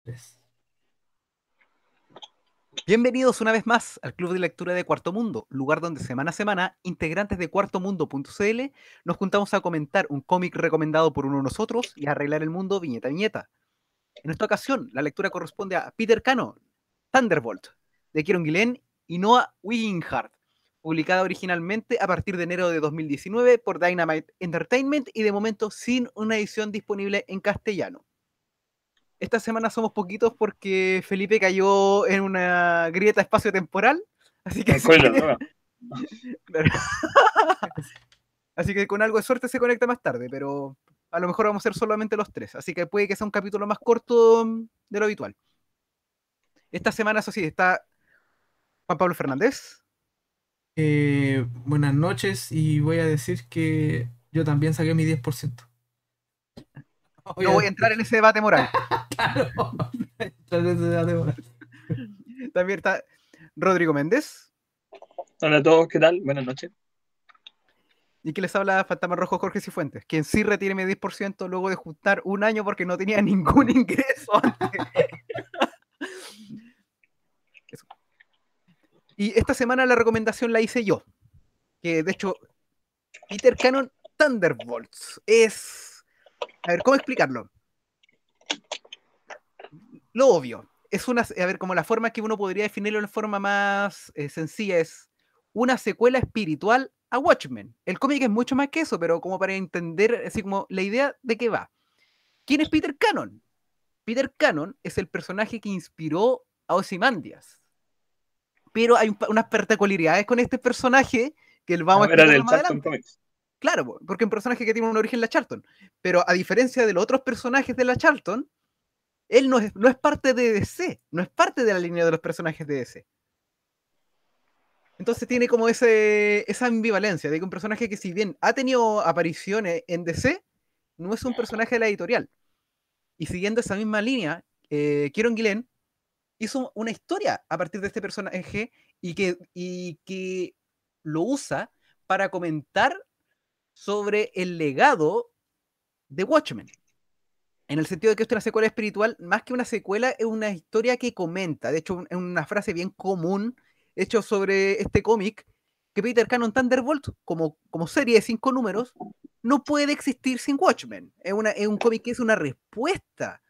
Pues, Bienvenidos una vez más al Club de Lectura de Cuarto Mundo, lugar donde semana a semana, integrantes de cuartomundo.cl nos juntamos a comentar un cómic recomendado por uno de nosotros y a arreglar el mundo viñeta a viñeta. En esta ocasión, la lectura corresponde a Peter Cannon, Thunderbolt, de Kieron Gillen y Noah Wingenhardt, publicada originalmente a partir de enero de 2019 por Dynamite Entertainment y de momento sin una edición disponible en castellano. Esta semana somos poquitos porque Felipe cayó en una grieta espacio-temporal, así que si Spoiler, quiere, ¿no? claro. Así que con algo de suerte se conecta más tarde, pero a lo mejor vamos a ser solamente los tres, así que puede que sea un capítulo más corto de lo habitual. Esta semana, eso sí, está Juan Pablo Fernández. buenas noches y voy a decir que yo también saqué mi 10%. No voy a entrar Obviamente. en ese debate moral. Claro. Tras ese debate moral. También está Rodrigo Méndez. Hola a todos, ¿qué tal? Buenas noches. Y que les habla Fantasma Rojo Jorge Cifuentes, quien sí retiene mi 10% luego de juntar un año porque no tenía ningún ingreso antes. Eso. Y esta semana la recomendación la hice yo, que de hecho Peter Cannon Thunderbolts es... A ver, ¿cómo explicarlo? Lo obvio. Es una... A ver, como la forma que uno podría definirlo de forma más sencilla es una secuela espiritual a Watchmen. El cómic es mucho más que eso, pero como para entender así como la idea de qué va. ¿Quién es Peter Cannon? Peter Cannon es el personaje que inspiró a Ozymandias. Pero hay unas particularidades con este personaje que vamos a Era explicarlo del más Charlton adelante. Comics. Claro, porque es un personaje que tiene un origen en la Charlton. Pero a diferencia de los otros personajes de la Charlton, él no es parte de DC, no es parte de la línea de los personajes de DC. Entonces tiene como esa ambivalencia de que un personaje que si bien ha tenido apariciones en DC, no es un personaje de la editorial. Y siguiendo esa misma línea, Kieron Gillen hizo una historia a partir de este personaje y que lo usa para comentar sobre el legado de Watchmen. En el sentido de que esto es una secuela espiritual, más que una secuela, es una historia que comenta. De hecho, es una frase bien común hecho sobre este cómic, que Peter Cannon Thunderbolt, como serie de 5 números, no puede existir sin Watchmen. Es un cómic que es una respuesta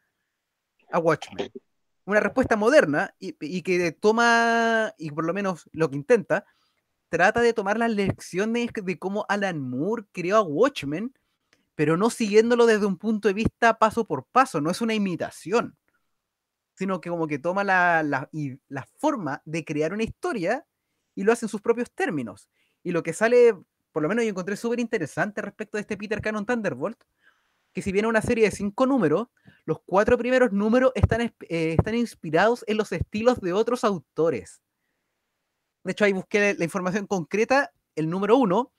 a Watchmen. Una respuesta moderna y que toma, y por lo menos lo que intenta, trata de tomar las lecciones de cómo Alan Moore creó a Watchmen, pero no siguiéndolo desde un punto de vista paso por paso, no es una imitación, sino que como que toma la forma de crear una historia y lo hace en sus propios términos. Y lo que sale, por lo menos yo encontré súper interesante respecto de este Peter Cannon Thunderbolt, que si bien es una serie de 5 números, los 4 primeros números están inspirados en los estilos de otros autores. De hecho, ahí busqué la información concreta. El número 1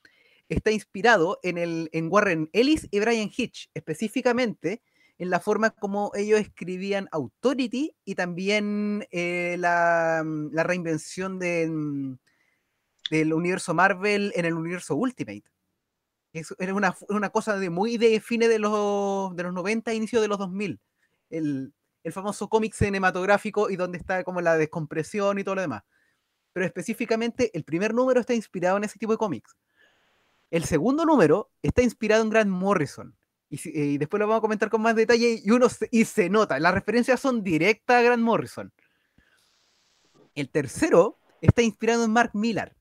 está inspirado en Warren Ellis y Brian Hitch, específicamente en la forma como ellos escribían Authority y también la reinvención del universo Marvel en el universo Ultimate. Era una cosa muy de fines de los 90, inicio de los 2000. El famoso cómic cinematográfico y donde está como la descompresión y todo lo demás. Pero específicamente el primer número está inspirado en ese tipo de cómics. El segundo número está inspirado en Grant Morrison. Y después lo vamos a comentar con más detalle y se nota. Las referencias son directas a Grant Morrison. El tercero está inspirado en Mark Millar.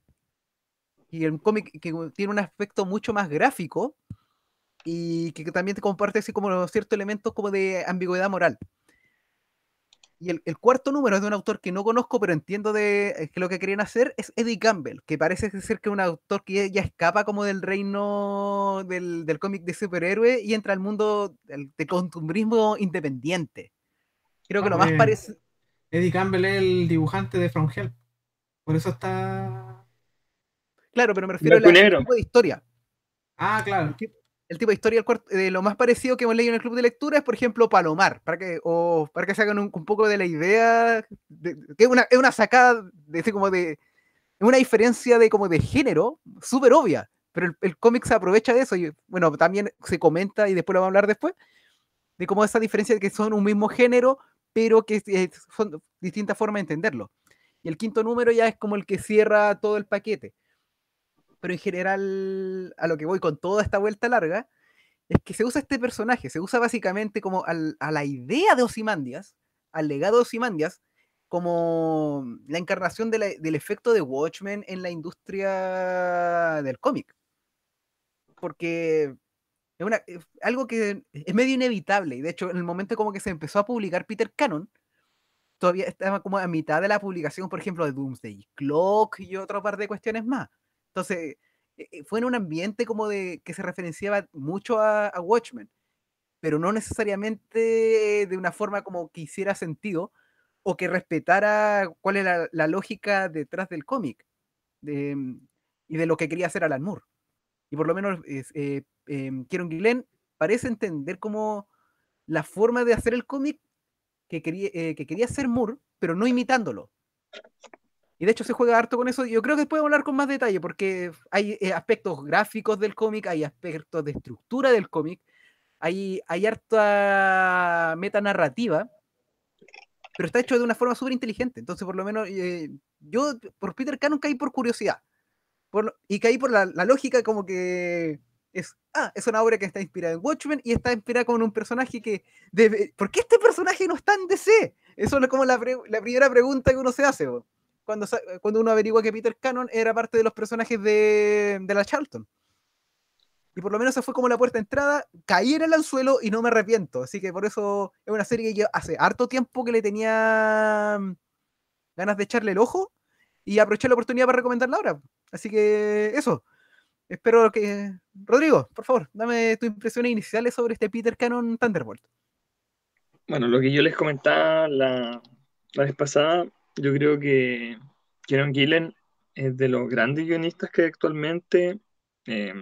Y el cómic que tiene un aspecto mucho más gráfico y que también te comparte así como ciertos elementos como de ambigüedad moral. Y el cuarto número es de un autor que no conozco, pero entiendo que lo que querían hacer es Eddie Campbell, que parece ser que es un autor que ya escapa como del reino del cómic de superhéroe y entra al mundo del costumbrismo independiente. Creo que No, lo más parece... Eddie Campbell es el dibujante de From Hell. Por eso está. Claro, pero me refiero Blanco y al negro. tipo de historia. Ah, El, claro. ti- el tipo de historia, lo más parecido que hemos leído en el club de lectura es, por ejemplo, Palomar, para que se hagan un poco de la idea, que es una sacada de, así como de una diferencia de como de género súper obvia, pero el cómic se aprovecha de eso y bueno, también se comenta y después lo vamos a hablar después, de cómo esa diferencia de que son un mismo género, pero que son distintas formas de entenderlo. Y el quinto número ya es como el que cierra todo el paquete. Pero en general, a lo que voy con toda esta vuelta larga, es que se usa este personaje, se usa básicamente como a la idea de Ozymandias, al legado de Ozymandias, como la encarnación del efecto de Watchmen en la industria del cómic. Porque es algo que es medio inevitable, y de hecho en el momento como que se empezó a publicar Peter Cannon, todavía estaba como a mitad de la publicación, por ejemplo, de Doomsday Clock y otro par de cuestiones más. Entonces, fue en un ambiente como de que se referenciaba mucho a Watchmen, pero no necesariamente de una forma como que hiciera sentido o que respetara cuál era la lógica detrás del cómic y de lo que quería hacer Alan Moore. Y por lo menos Kieron Gillen parece entender como la forma de hacer el cómic que quería hacer Moore, pero no imitándolo. Y de hecho se juega harto con eso. Yo creo que podemos hablar con más detalle, porque hay aspectos gráficos del cómic, hay aspectos de estructura del cómic, hay harta metanarrativa, pero está hecho de una forma súper inteligente. Entonces, por lo menos, yo por Peter Cannon caí por curiosidad. Y caí por la lógica como que es una obra que está inspirada en Watchmen y está inspirada con un personaje que ¿por qué este personaje no está en DC? Eso es como la primera pregunta que uno se hace, bo, cuando uno averigua que Peter Cannon era parte de los personajes de la Charlton. Y por lo menos esa fue como la puerta de entrada, caí en el anzuelo y no me arrepiento. Así que por eso es una serie que yo hace harto tiempo que le tenía ganas de echarle el ojo y aproveché la oportunidad para recomendarla ahora. Así que eso. Espero que... Rodrigo, por favor, dame tus impresiones iniciales sobre este Peter Cannon Thunderbolt. Bueno, lo que yo les comentaba la vez pasada, yo creo que Kieron Gillen es de los grandes guionistas que hay actualmente. eh,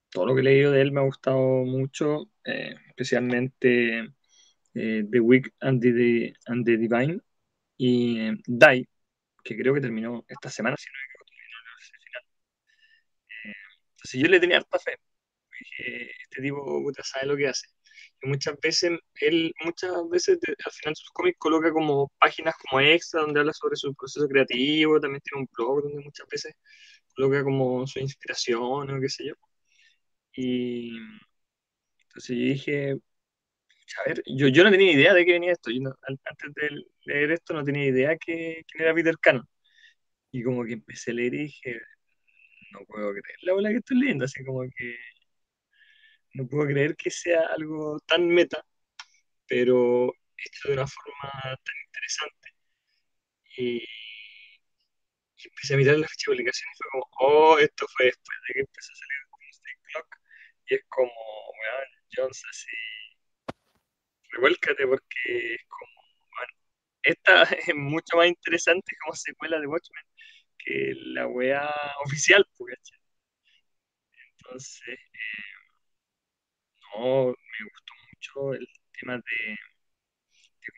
Todo lo que he leído de él me ha gustado mucho, especialmente The Weak and the Divine y Die, que creo que terminó esta semana, si no me equivoco, terminó la versión final. Entonces yo le tenía harta fe. Este tipo puta, sabe lo que hace. Y muchas veces al final de sus cómics coloca como páginas como extra donde habla sobre su proceso creativo, también tiene un blog donde muchas veces coloca como su inspiración o qué sé yo. Y entonces yo dije, a ver, yo no tenía idea de qué venía esto. Antes de leer esto no tenía idea quién era Peter Cannon. Y como que empecé a leer y dije, no puedo creer la bola que estoy leyendo, así como que no puedo creer que sea algo tan meta, pero hecho de una forma tan interesante. Y, y empecé a mirar la ficha de publicación y fue como, oh, esto fue después de que empezó a salir Doomsday Clock. Y es como, weón, Jones, así, revuélcate porque es como, bueno, esta es mucho más interesante como secuela de Watchmen que la wea oficial, pues, ¿cachai? Entonces, no, me gustó mucho el tema de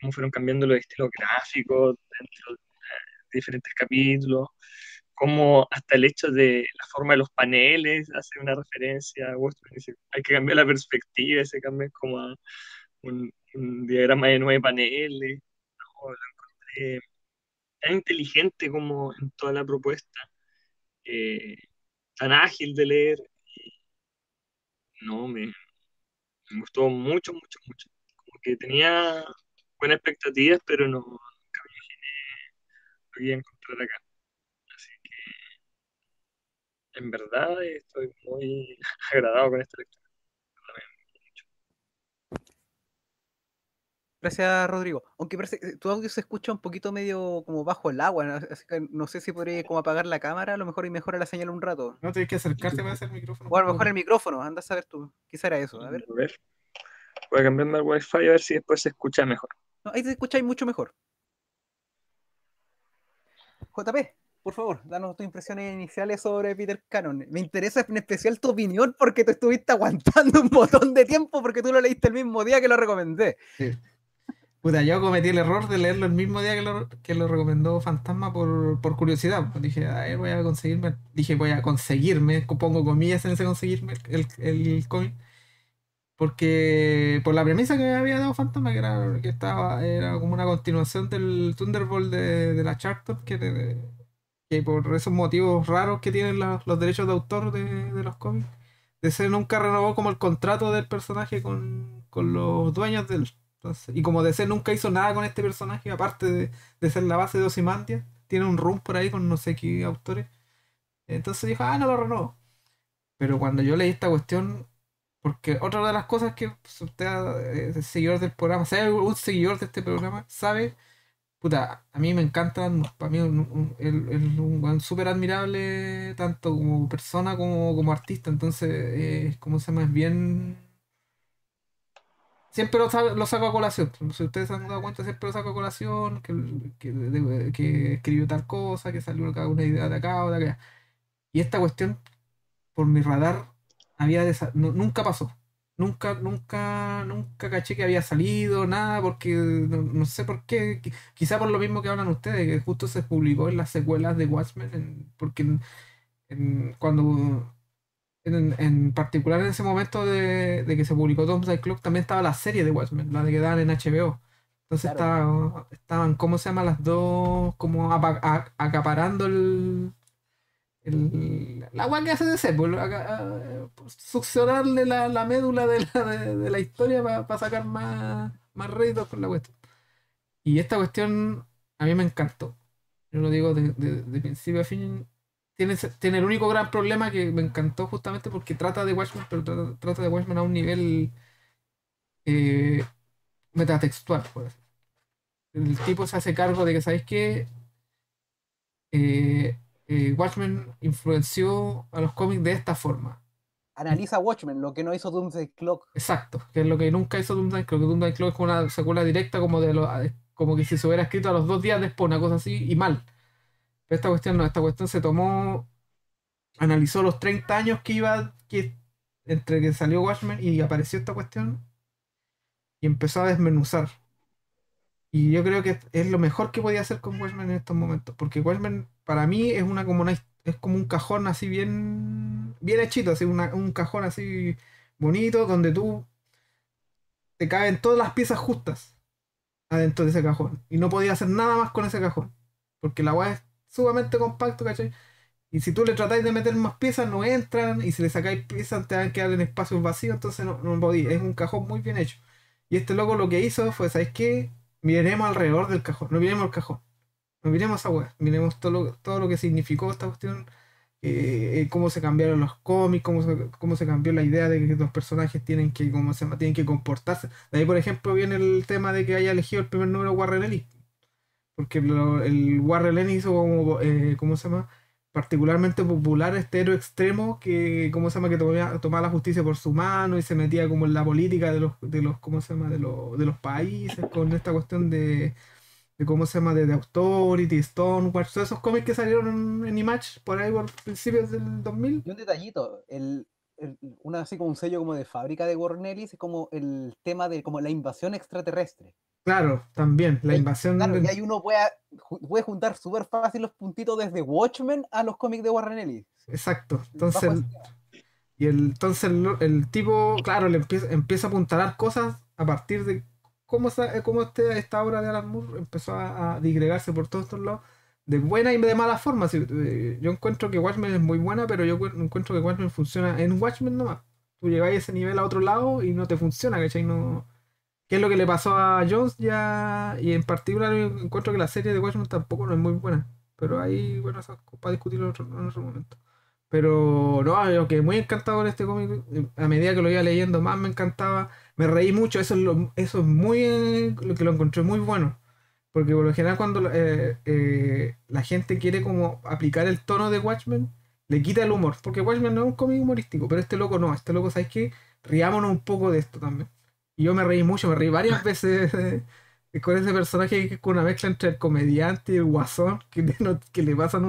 cómo fueron cambiando los estilos gráficos dentro de diferentes capítulos, como hasta el hecho de la forma de los paneles hace una referencia a Watchmen, dice, hay que cambiar la perspectiva, se cambia como a un diagrama de 9 paneles, no, lo encontré tan inteligente como en toda la propuesta, eh, tan ágil de leer, no, me gustó mucho, mucho, mucho, como que tenía buenas expectativas, pero no, nunca me imaginé lo que iba a encontrar acá. Así que en verdad estoy muy agradado con esta lectura. Gracias, Rodrigo. Aunque parece que tu audio se escucha un poquito medio como bajo el agua, ¿no? Así que no sé si podría como apagar la cámara, a lo mejor y mejora la señal un rato. No tenés que acercarte para hacer el micrófono. O a lo mejor el micrófono, anda a saber tú. Quizá era eso, a ver. A ver, voy a cambiarme al wifi a ver si después se escucha mejor. No, ahí te escucháis mucho mejor. JP, por favor, danos tus impresiones iniciales sobre Peter Cannon. Me interesa en especial tu opinión porque tú estuviste aguantando un montón de tiempo porque tú lo leíste el mismo día que lo recomendé. Sí. Puta, yo cometí el error de leerlo el mismo día que lo recomendó Fantasma por curiosidad. Pues dije, ay, voy a conseguirme, pongo comillas en ese conseguirme el cómic. Porque por la premisa que me había dado Fantasma, era como una continuación del Thunderbolt de la Charlton, que por esos motivos raros que tienen los derechos de autor de los cómics, DC nunca renovó como el contrato del personaje con los dueños del. Entonces, y como DC nunca hizo nada con este personaje, aparte de ser la base de Ozymandias, tiene un run por ahí con no sé qué autores. Entonces dijo, no lo renovo. Pero cuando yo leí esta cuestión, porque otra de las cosas que pues, usted es seguidor del programa, si hay un seguidor de este programa, sabe, puta, a mí me encantan, para mí un weón súper admirable, tanto como persona como artista, entonces, ¿cómo se llama? Es bien. Siempre lo saco a colación. Si ustedes se han dado cuenta, siempre lo saco a colación, que escribió tal cosa, que salió una idea de acá o de acá. Y esta cuestión por mi radar nunca pasó. Nunca caché que había salido, nada, porque no sé por qué. Quizá por lo mismo que hablan ustedes, que justo se publicó en las secuelas de Watchmen, porque cuando. En particular en ese momento de que se publicó Doomsday Clock, también estaba la serie de Watchmen, la de que daban en HBO. Entonces Claro. estaban, ¿cómo se llama? Las dos como acaparando la agua que hace de ser, pues, succionarle la médula de la historia para sacar más réditos con la cuestión. Y esta cuestión a mí me encantó. Yo lo digo de principio a fin. Tiene el único gran problema que me encantó justamente porque trata de Watchmen, pero trata de Watchmen a un nivel eh, metatextual, por así decirlo. El tipo se hace cargo de que, ¿sabéis qué? Eh, Watchmen influenció a los cómics de esta forma. Analiza Watchmen, lo que no hizo Doomsday Clock. Exacto, que es lo que nunca hizo Doomsday Clock. Doomsday Clock es una secuela directa como que si se hubiera escrito a los 2 días después, una cosa así, y mal. Pero esta cuestión no, esta cuestión se tomó, analizó los 30 años entre que salió Watchmen y apareció esta cuestión y empezó a desmenuzar. Y yo creo que es lo mejor que podía hacer con Watchmen en estos momentos, porque Watchmen para mí es como un cajón así bien hechito, así un cajón así bonito donde te caben todas las piezas justas adentro de ese cajón y no podía hacer nada más con ese cajón, porque la weá es sumamente compacto, ¿cachai? Y si tú le tratáis de meter más piezas, no entran. Y si le sacáis piezas, te van a quedar en espacios vacíos. Entonces no podía. Es un cajón muy bien hecho. Y este loco lo que hizo fue, ¿sabes qué? Miremos alrededor del cajón. No miremos el cajón. No miremos esa weá. Miremos todo lo que significó esta cuestión. Cómo se cambiaron los cómics. Cómo se cambió la idea de que los personajes tienen que comportarse. De ahí, por ejemplo, viene el tema de que haya elegido el primer número Warren Ellis. Porque el Warren Ellis hizo como, ¿cómo se llama? Particularmente popular este héroe extremo que, ¿cómo se llama? Que tomaba la justicia por su mano y se metía como en la política de los ¿cómo se llama? De los países con esta cuestión de ¿cómo se llama? De Authority, Stonewatch, todos esos cómics que salieron en Image por ahí por principios del 2000. Y un detallito, una así como un sello como de fábrica de Warren Ellis es como el tema de como la invasión extraterrestre. Claro, también, la invasión Claro, y ahí uno puede juntar súper fácil los puntitos desde Watchmen a los cómics de Warren Ellis. exacto. Bajo Entonces, ese tema. entonces el tipo, claro, le empieza a apuntalar cosas a partir de cómo esta obra de Alan Moore empezó a digregarse por todos estos lados, de buena y de mala forma. Sí, yo encuentro que Watchmen es muy buena, pero yo encuentro que Watchmen funciona en Watchmen nomás. Tú llegáis a ese nivel a otro lado y no te funciona, ¿cachai? No, ¿qué es lo que le pasó a Jones ya? Y en particular yo encuentro que la serie de Watchmen tampoco no es muy buena. Pero ahí, bueno, eso es para discutirlo en otro momento. Pero no, yo quedé muy encantado con este cómic. A medida que lo iba leyendo, más me encantaba. Me reí mucho. Eso es muy lo que lo encontré muy bueno. Porque por lo general, cuando la gente quiere como aplicar el tono de Watchmen, le quita el humor. Porque Watchmen no es un cómic humorístico, pero este loco no. Este loco, ¿sabes qué? Riámonos un poco de esto también. Y yo me reí mucho, me reí varias veces con ese personaje que es con una mezcla entre el comediante y el guasón, que le pasan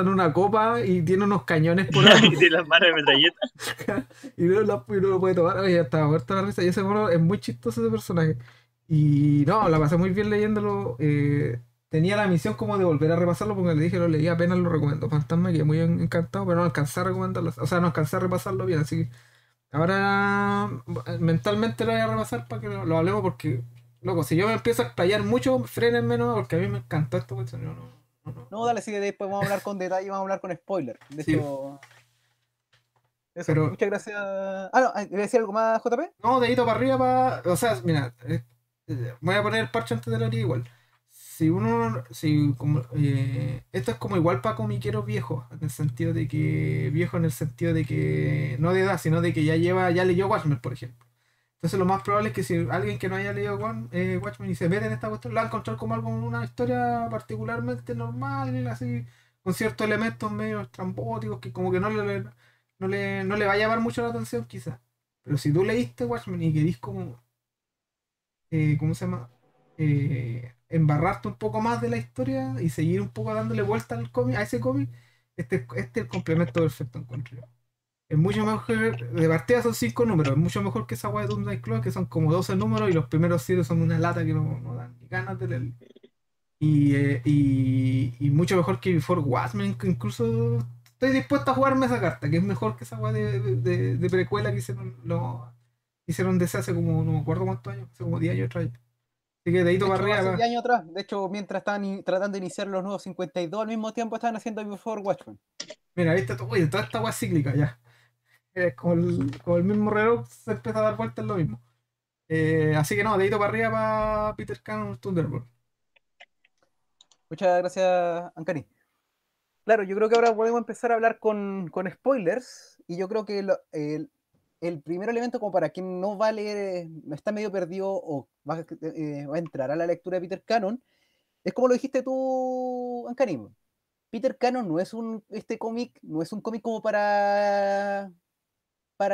una copa y tiene unos cañones por ahí Y tiene las manos de metralleta. y no lo puede tomar. Oye, ya estaba muerta la risa. Y ese mono es muy chistoso ese personaje. Y no, la pasé muy bien leyéndolo. Tenía la misión como de volver a repasarlo porque le dije lo leí apenas lo recomiendo. Fantasma, que muy encantado, pero no alcancé a recomendarlo. O sea, no alcancé a repasarlo bien, así que Ahora mentalmente lo voy a repasar para que lo hablemos porque, loco, si yo me empiezo a explayar mucho, frenenme no, porque a mí me encantó esto, pues, yo no. No, dale, sí, después vamos a hablar con detalle, vamos a hablar con spoiler. De Sí, hecho, eso. pero Muchas gracias. Ah, no, ¿iba a decir algo más, JP? no, dedito para arriba, o sea, mira, voy a poner el parche antes de la orilla igual. Si uno, si como, esto es como igual para comiqueros viejos, en el sentido de que, viejo en el sentido de que, no de edad, sino de que ya leyó Watchmen, por ejemplo. Entonces lo más probable es que si alguien que no haya leído Watchmen y se mete en esta cuestión, la va a encontrar como algo, una historia particularmente normal, así, con ciertos elementos medio estrambóticos que como que no le va a llamar mucho la atención quizás. Pero si tú leíste Watchmen y querís como, ¿cómo se llama? Embarrarte un poco más de la historia y seguir un poco dándole vuelta al cómic, a ese cómic, este es el complemento perfecto encuentro yo. Es mucho mejor, de partida son 5 números, es mucho mejor que esa weá de Doomsday Clock, que son como 12 números y los primeros 7 son una lata que no dan ni ganas de leer. Y mucho mejor que Before Watchmen, que incluso estoy dispuesto a jugarme esa carta, que es mejor que esa weá de precuela que hicieron DC hace como, no me acuerdo cuántos años, hace como 10 años atrás. Así que dedito De para hecho, hace arriba. 10 años atrás, de hecho, mientras estaban tratando de iniciar los nuevos 52, al mismo tiempo estaban haciendo Before Watchmen. Mira, viste, oye, toda esta weá es cíclica ya. Como el mismo reloj se empieza a dar vueltas es lo mismo. Así que no, dedito para arriba para Peter Cannon Thunderbolt. Muchas gracias, Ancari. Claro, yo creo que ahora podemos empezar a hablar con spoilers, y yo creo que el primer elemento como para quien no va a leer, está medio perdido o va a entrar a la lectura de Peter Cannon, es como lo dijiste tú, Ancari. Peter Cannon no es este cómic, no es un cómic como para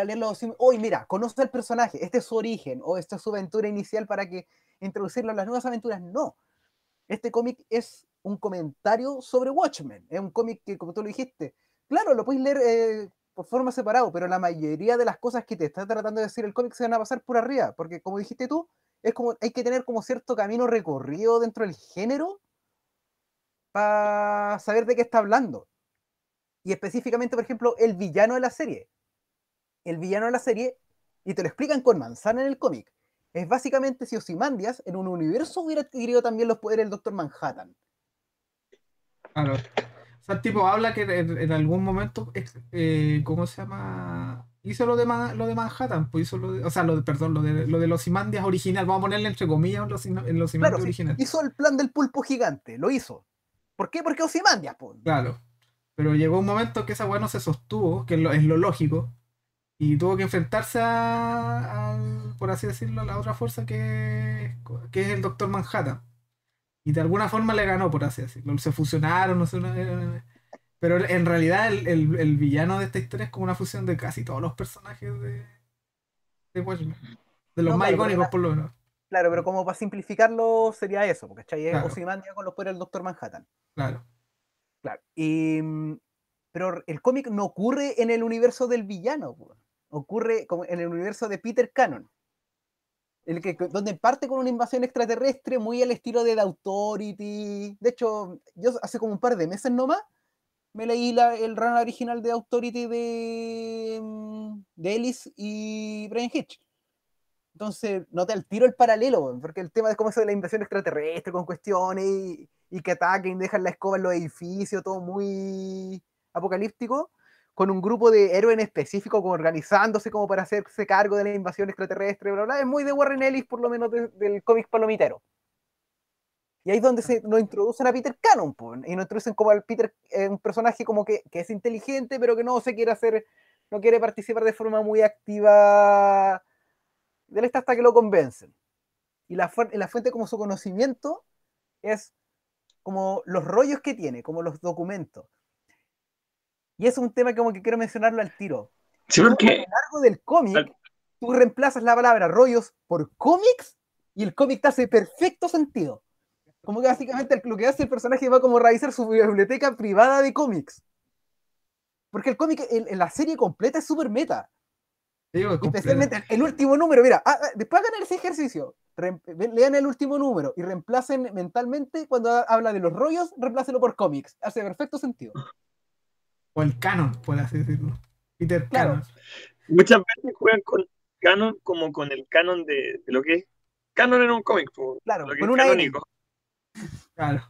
leerlo así, oye, mira, conoce al personaje, este es su origen, o esta es su aventura inicial para que introducirlo en las nuevas aventuras. No, este cómic es un comentario sobre Watchmen, es un cómic que, como tú lo dijiste, claro, lo puedes leer por forma separado, pero la mayoría de las cosas que te está tratando de decir el cómic se van a pasar por arriba, porque como dijiste tú, es como, hay que tener como cierto camino recorrido dentro del género para saber de qué está hablando. Y específicamente, por ejemplo, el villano de la serie. El villano de la serie, y te lo explican con manzana en el cómic, es básicamente si Ozymandias en un universo hubiera adquirido también los poderes del Doctor Manhattan. Claro. O sea, el tipo habla que en algún momento, ¿cómo se llama? Hizo lo de Manhattan, pues hizo o sea, perdón, lo de los Ozymandias original, vamos a ponerle entre comillas en los Claro, Ozymandias sí, original. hizo el plan del pulpo gigante, lo hizo. ¿Por qué? Porque Ozymandias, po. Claro. Pero llegó un momento que esa weá no se sostuvo, que es lo lógico, y tuvo que enfrentarse por así decirlo, a la otra fuerza que es el Doctor Manhattan. Y de alguna forma le ganó, por así decirlo. Se fusionaron, no sé. Pero en realidad el villano de esta historia es como una fusión de casi todos los personajes de Watchmen. De los No, más claro, icónicos, por lo menos. pero como para simplificarlo sería eso, porque ¿cachai? Claro, Ozymandias con los poderes del Doctor Manhattan. claro. Claro. Pero el cómic no ocurre en el universo del villano, po. Ocurre como en el universo de Peter Cannon. Donde parte con una invasión extraterrestre muy al estilo de The Authority. De hecho, yo hace como un par de meses nomás me leí el run original de Authority de Ellis y Brian Hitch. Entonces, noté al tiro el paralelo, porque el tema es como eso de la invasión extraterrestre con cuestiones y que ataquen, dejan la escoba en los edificios, todo muy apocalíptico, con un grupo de héroes en específico como organizándose como para hacerse cargo de la invasión extraterrestre, bla, bla, es muy de Warren Ellis, por lo menos del cómic palomitero. Y ahí es donde nos introducen a Peter Cannon, po, y nos introducen como al Peter, un personaje como que es inteligente, pero que no se quiere hacer, no quiere participar de forma muy activa de esta hasta que lo convencen. Y la fuente como su conocimiento es como los rollos que tiene, como los documentos. Y es un tema como que quiero mencionarlo al tiro. Sí, Tú a porque lo largo del cómic, tú reemplazas la palabra rollos por cómics y el cómic te hace perfecto sentido. Como que básicamente lo que hace el personaje va como a revisar su biblioteca privada de cómics. Porque el cómic en la serie completa es súper meta. Digo, es Y completa. especialmente el último número, mira, después hagan ese ejercicio, lean el último número y reemplacen mentalmente cuando habla de los rollos, reemplácenlo por cómics. Hace perfecto sentido. O el canon, por así decirlo. Peter Claro, Cannon. Muchas veces juegan con canon como con el canon de lo que es canon en un cómic, Claro, lo que con es una N. canónico. Claro.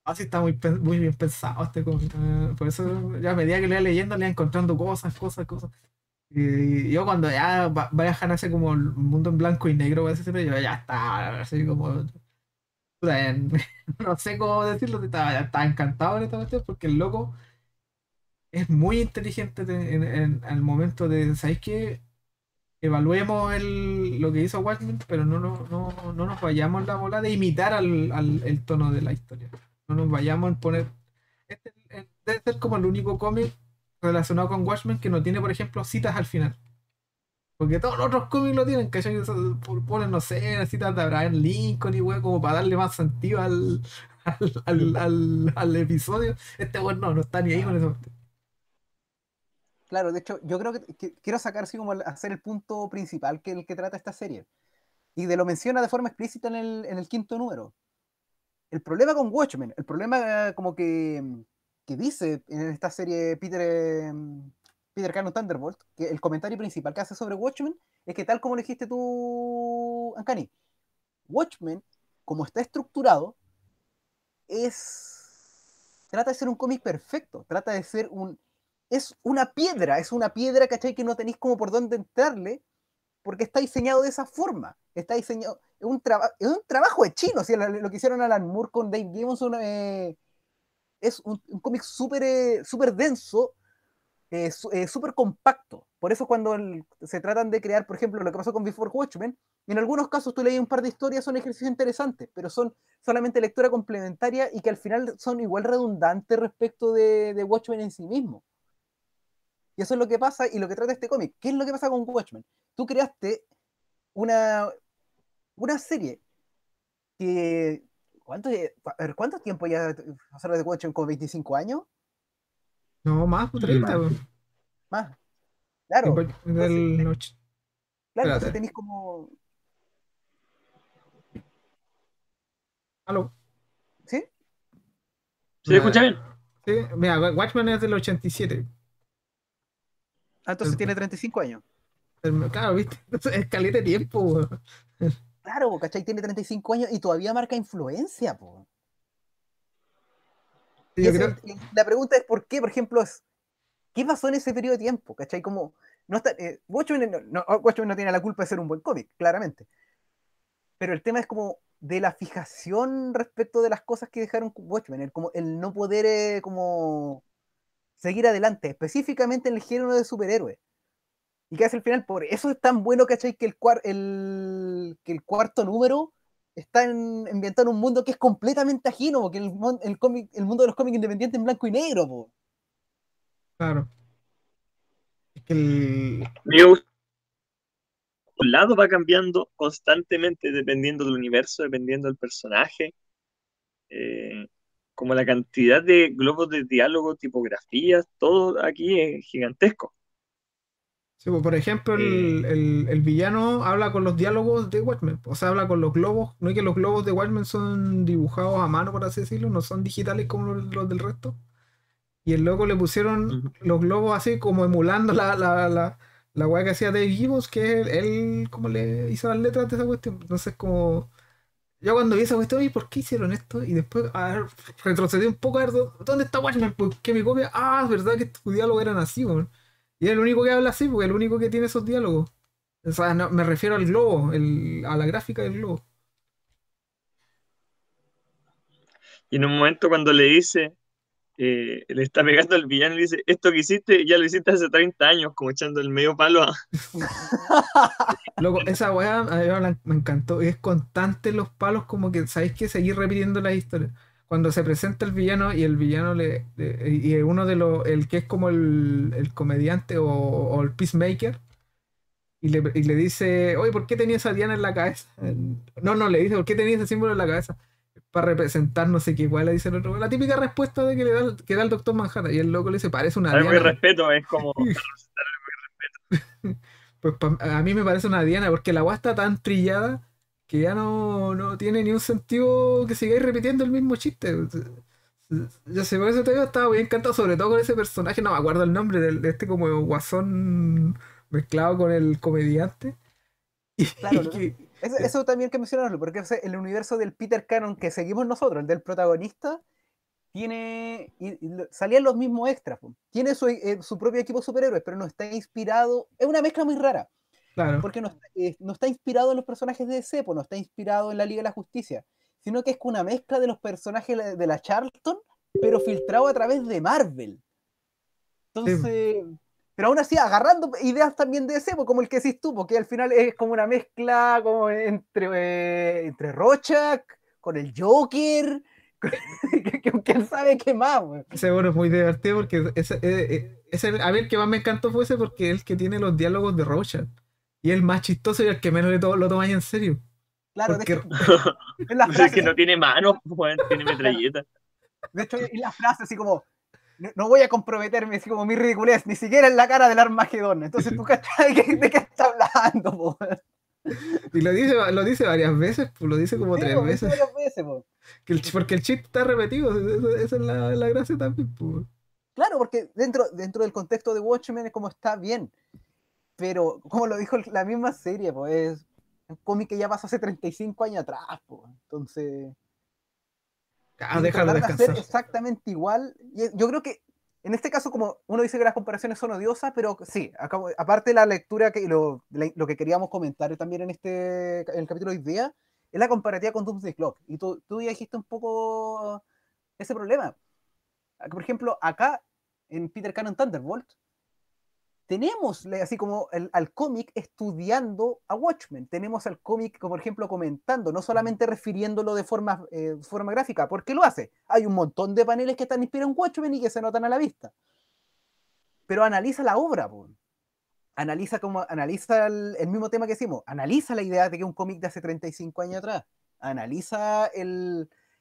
Así está muy bien pensado este cómic. Por eso ya a medida que le iba leyendo le iba encontrando cosas. Y yo cuando ya viajan hace como el mundo en blanco y negro, parece siempre yo ya está, así como puta, no sé cómo decirlo, estaba encantado en esta cuestión porque el loco es muy inteligente al momento de, ¿sabéis qué? Evaluemos lo que hizo Watchmen, pero no nos vayamos en la bola de imitar el tono de la historia. No nos vayamos en poner. Debe ser como el único cómic relacionado con Watchmen que no tiene, por ejemplo, citas al final. Porque todos los otros cómics lo tienen, ¿cachai? Ponen, no sé, citas de Abraham Lincoln y weón, como para darle más sentido al episodio. Este weón no está ni ahí con eso. Claro, de hecho, yo creo que quiero sacar así como hacer el punto principal que el que trata esta serie. Y de lo menciona de forma explícita en el quinto número. El problema con Watchmen, el problema como que dice en esta serie Peter Cannon Thunderbolt, que el comentario principal que hace sobre Watchmen es que tal como lo dijiste tú, Ancani, Watchmen, como está estructurado, trata de ser un cómic perfecto, trata de ser es una piedra, ¿cachai? Que no tenéis como por dónde entrarle, porque está diseñado de esa forma, está diseñado, es un trabajo de chino, ¿sí? Lo que hicieron Alan Moore con Dave Gibbons es un cómic súper denso, súper compacto. Por eso cuando se tratan de crear, por ejemplo, lo que pasó con Before Watchmen, en algunos casos tú lees un par de historias, son ejercicios interesantes, pero son solamente lectura complementaria y que al final son igual redundantes respecto de Watchmen en sí mismo. Y eso es lo que pasa y lo que trata este cómic. ¿Qué es lo que pasa con Watchmen? Tú creaste una, una serie que... ¿Cuánto tiempo ya pasaron de Watchmen? ¿Como 25 años? No, más, 30, weón. Más. Claro. Entonces, claro, entonces Espérate. tenéis como... ¿Aló? ¿Sí? ¿Se escucha Mira, bien? sí, mira, Watchmen es del 87. Ah, entonces tiene 35 años. Claro, ¿viste? Entonces, es caleta de tiempo, weón. Claro, ¿cachai? Tiene 35 años y todavía marca influencia, po. Sí, Y yo creo. la pregunta es por qué, por ejemplo, ¿qué pasó en ese periodo de tiempo? ¿Cachai? Como, no está, Watchmen no tiene la culpa de ser un buen cómic, claramente. Pero el tema es como de la fijación respecto de las cosas que dejaron Watchmen, como el no poder como seguir adelante, específicamente en el género de superhéroes. Y que hace al final, por eso es tan bueno, ¿cachai? Que el cuarto número está ambientado en un mundo que es completamente ajeno, porque el mundo de los cómics independientes en blanco y negro, po. Claro. Es que el. Me gusta, un lado va cambiando constantemente dependiendo del universo, dependiendo del personaje. eh, Como la cantidad de globos de diálogo, tipografías, todo aquí es gigantesco. Sí, pues, por ejemplo, Eh, el villano habla con los diálogos de Watchmen. O sea, habla con los globos. No es que los globos de Watchmen son dibujados a mano, por así decirlo, no son digitales como los del resto. Y el loco le pusieron Ujú. los globos así como emulando la weá que hacía Dave Gibbons, que él como le hizo las letras de esa cuestión. Entonces, como yo cuando vi esa cuestión, ¿y por qué hicieron esto? Y después, a ver, retrocedí un poco a ver dónde está Watchmen, porque mi copia, es verdad que estos diálogos eran así, weón. Y es el único que habla así, porque es el único que tiene esos diálogos. O sea, me refiero al globo, a la gráfica del globo. Y en un momento cuando le dice, le está pegando al villano y le dice, esto que hiciste ya lo hiciste hace 30 años, como echando el medio palo a... Loco, esa weá a mí me encantó. Es constante los palos, como que sabéis que seguir repitiendo la historia. Cuando se presenta el villano y el villano y uno de los, el que es como el comediante o el peacemaker, y le dice, oye, ¿por qué tenía esa diana en la cabeza? No, le dice, ¿por qué tenía ese símbolo en la cabeza? Para representar no sé qué, igual le dice el otro. La típica respuesta de que da el doctor Manhattan. Y el loco le dice, parece una Algo de diana. respeto, es como... Pues a mí me parece una diana, porque la weá está tan trillada que ya no tiene ni un sentido que sigáis repitiendo el mismo chiste. Yo sé, por eso te digo, estaba muy encantado, sobre todo con ese personaje, no me acuerdo el nombre, de este como guasón mezclado con el comediante. Claro, Y que, eso también hay que mencionarlo, porque el universo del Peter Cannon que seguimos nosotros, el del protagonista, tiene, salían los mismos extras, po. Tiene su propio equipo de superhéroes, pero no está inspirado, es una mezcla muy rara, claro, porque no está inspirado en los personajes de DC, pues no está inspirado en la Liga de la Justicia, sino que es una mezcla de los personajes de la Charlton, pero filtrado a través de Marvel. sí, Entonces, pero aún así agarrando ideas también de DC, pues, como el que decís tú, porque al final es como una mezcla como entre Rorschach con el Joker, quién sabe qué más, güey. ese bueno es muy divertido porque a mí el que más me encantó fue ese porque es el que tiene los diálogos de Rorschach. Y el más chistoso y el que menos lo tomáis en serio. Claro, de Porque hecho, en las Pues es que frases, no tiene manos, weón, tiene claro, metralleta. de hecho, en las frases así como, no voy a comprometerme, así como mi ridiculez, ni siquiera en la cara del Armagedón. Entonces, ¿tú cachai de qué está hablando, po? y lo dice varias veces, pues lo dice como Sí, tres po, lo hice veces. varias veces, po. Porque el chiste está repetido, esa es la gracia también, pues. Claro, porque dentro del contexto de Watchmen es como está bien, pero como lo dijo la misma serie, pues es un cómic que ya pasó hace 35 años atrás, pues. Entonces, Ah, y déjalo tratar de hacer descansar. exactamente igual, yo creo que en este caso, como uno dice que las comparaciones son odiosas, pero sí, aparte de la lectura, lo que queríamos comentar también en el capítulo de hoy día, es la comparativa con Doomsday Clock. Y tú ya dijiste un poco ese problema. Por ejemplo, acá en Peter Cannon Thunderbolt, tenemos así como al cómic estudiando a Watchmen. Tenemos al cómic, como por ejemplo, comentando, no solamente refiriéndolo de forma gráfica, porque lo hace. Hay un montón de paneles que están inspirados en Watchmen y que se notan a la vista. Pero analiza la obra, po. Analiza el mismo tema que decimos, analiza la idea de que es un cómic de hace 35 años atrás, analiza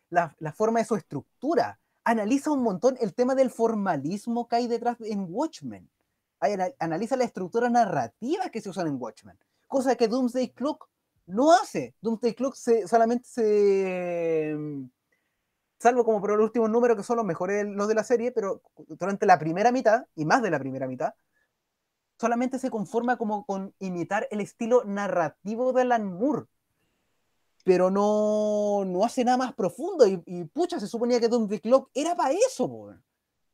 la forma de su estructura, analiza un montón el tema del formalismo que hay detrás en Watchmen, analiza la estructura narrativa que se usan en Watchmen, cosa que Doomsday Clock no hace. Doomsday Clock solamente salvo como por los últimos números que son los mejores los de la serie, pero durante la primera mitad, y más de la primera mitad, solamente se conforma como con imitar el estilo narrativo de Alan Moore, pero no hace nada más profundo. Pucha, se suponía que Doomsday Clock era para eso, po.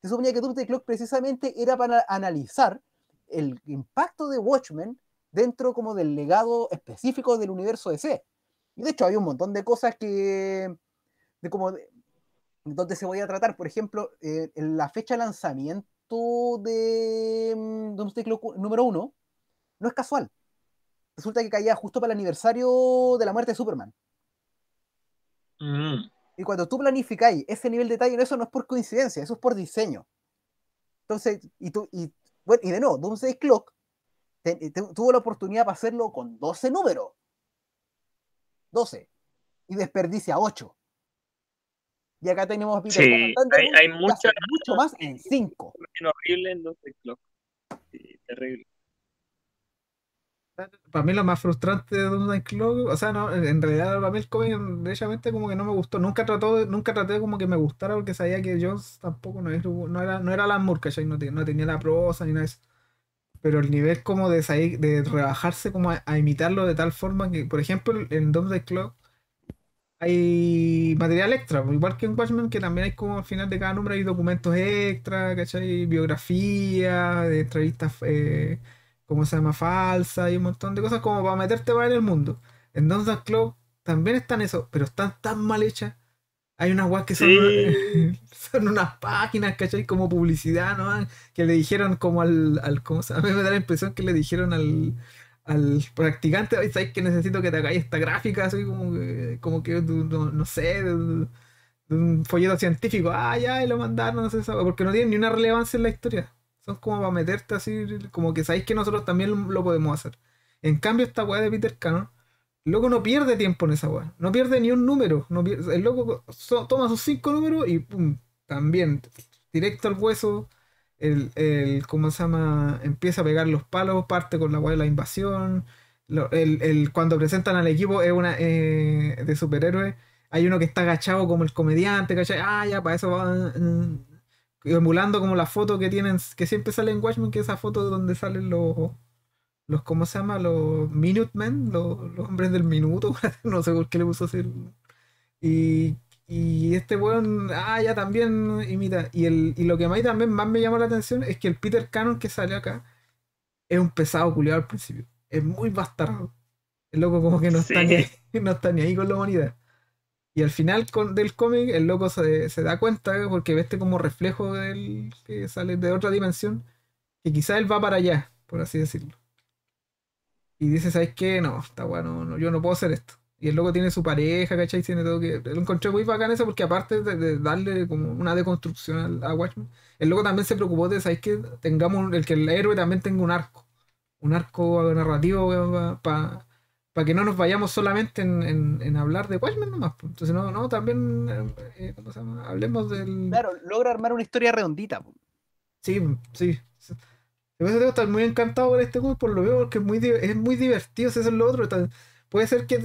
Se suponía que Doomsday Clock precisamente era para analizar el impacto de Watchmen dentro como del legado específico del universo DC. Y de hecho hay un montón de cosas de como donde se voy a tratar, por ejemplo, en la fecha de lanzamiento de Doomsday Clock número 1, no es casual. Resulta que caía justo para el aniversario de la muerte de Superman. Mm. Y cuando tú planificáis ese nivel de detalle, eso no es por coincidencia, eso es por diseño. Entonces, bueno, y de nuevo, Doomsday Clock tuvo la oportunidad para hacerlo con 12 números, 12, y desperdicia 8. Y acá tenemos a Peter Cannon Sí, Thunderbolt, hay que muchas hace mucho más en 5. horribles en Doomsday Clock. Sí, terrible. Para mí lo más frustrante de Doomsday Clock, o sea, no, en realidad para mí el cómic derechamente como que no me gustó. Nunca traté como que me gustara porque sabía que Jones tampoco no era Alan Moore, ¿cachai? No tenía la prosa ni nada de eso. Pero el nivel como de rebajarse como a imitarlo de tal forma que, por ejemplo, en Doomsday Clock hay material extra, pues, igual que en Watchmen, que también hay como al final de cada número hay documentos extra, ¿cachai? Biografía, de entrevistas, ¿cómo se llama? Falsas y un montón de cosas como para meterte más en el mundo. En Don't Clock también están eso, pero están tan mal hechas. Hay unas weas que son, Sí, son unas páginas, ¿cachai? Como publicidad, ¿no? Que le dijeron como ¿cómo se llama? A mí me da la impresión que le dijeron al practicante, "Ay, ¿sabes que necesito que te hagáis esta gráfica?" Así como que no sé, de un folleto científico. Ah, ya, y lo mandaron, no sé, porque no tienen ni una relevancia en la historia. Son como para meterte así, como que sabéis que nosotros también lo podemos hacer. En cambio, esta weá de Peter Cannon, el loco no pierde tiempo en esa weá. No pierde ni un número. El loco toma sus 5 números y pum, también, directo al hueso. ¿Cómo se llama? Empieza a pegar los palos, parte con la weá de la invasión. Cuando presentan al equipo es una de superhéroes. hay uno que está agachado como el comediante, ¿cachai? Ah, ya, para eso va, emulando como la foto que tienen, que siempre sale en Watchmen, que es esa foto donde salen ¿cómo se llama? Los Minutemen, los hombres del minuto, no sé por qué le puso así. Y, y este weón, ya también imita. Y lo que más también más me llamó la atención es que el Peter Cannon que sale acá es un pesado culiado al principio. Es muy bastardo. El loco como que no está ni ahí, Sí, no está ni ahí con la humanidad. Y al final del cómic, el loco se da cuenta, porque ve este como reflejo del que sale de otra dimensión, que quizá él va para allá, por así decirlo. Y dice, ¿sabes qué? No, está bueno, yo no puedo hacer esto. Y el loco tiene su pareja, ¿cachai? Tiene todo que. Lo encontré muy bacán eso porque aparte de darle como una deconstrucción a Watchmen, el loco también se preocupó de, ¿sabes qué? Tengamos, el que el héroe también tenga un arco. Un arco narrativo para que no nos vayamos solamente en hablar de Watchmen nomás, pues. Entonces, no, también, ¿cómo se llama? Hablemos del. Claro, logra armar una historia redondita, po. Sí, sí. Por eso tengo que estar muy encantado con este juego, por lo veo, porque es muy divertido, si eso es lo otro. Puede ser que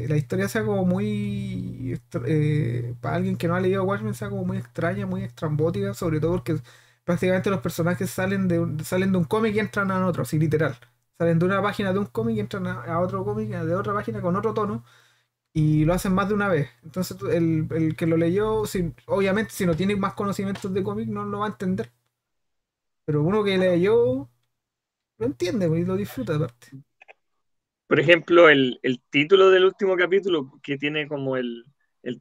la historia sea como muy, para alguien que no ha leído Watchmen, sea como muy extraña, muy estrambótica, sobre todo porque prácticamente los personajes salen de un cómic y entran a otro, así literal. Salen de una página de un cómic y entran a otro cómic, de otra página con otro tono, y lo hacen más de una vez. Entonces el que lo leyó, obviamente si no tiene más conocimientos de cómic, no lo va a entender. Pero uno que leyó lo entiende, pues, y lo disfruta aparte. por ejemplo, el título del último capítulo, que tiene como el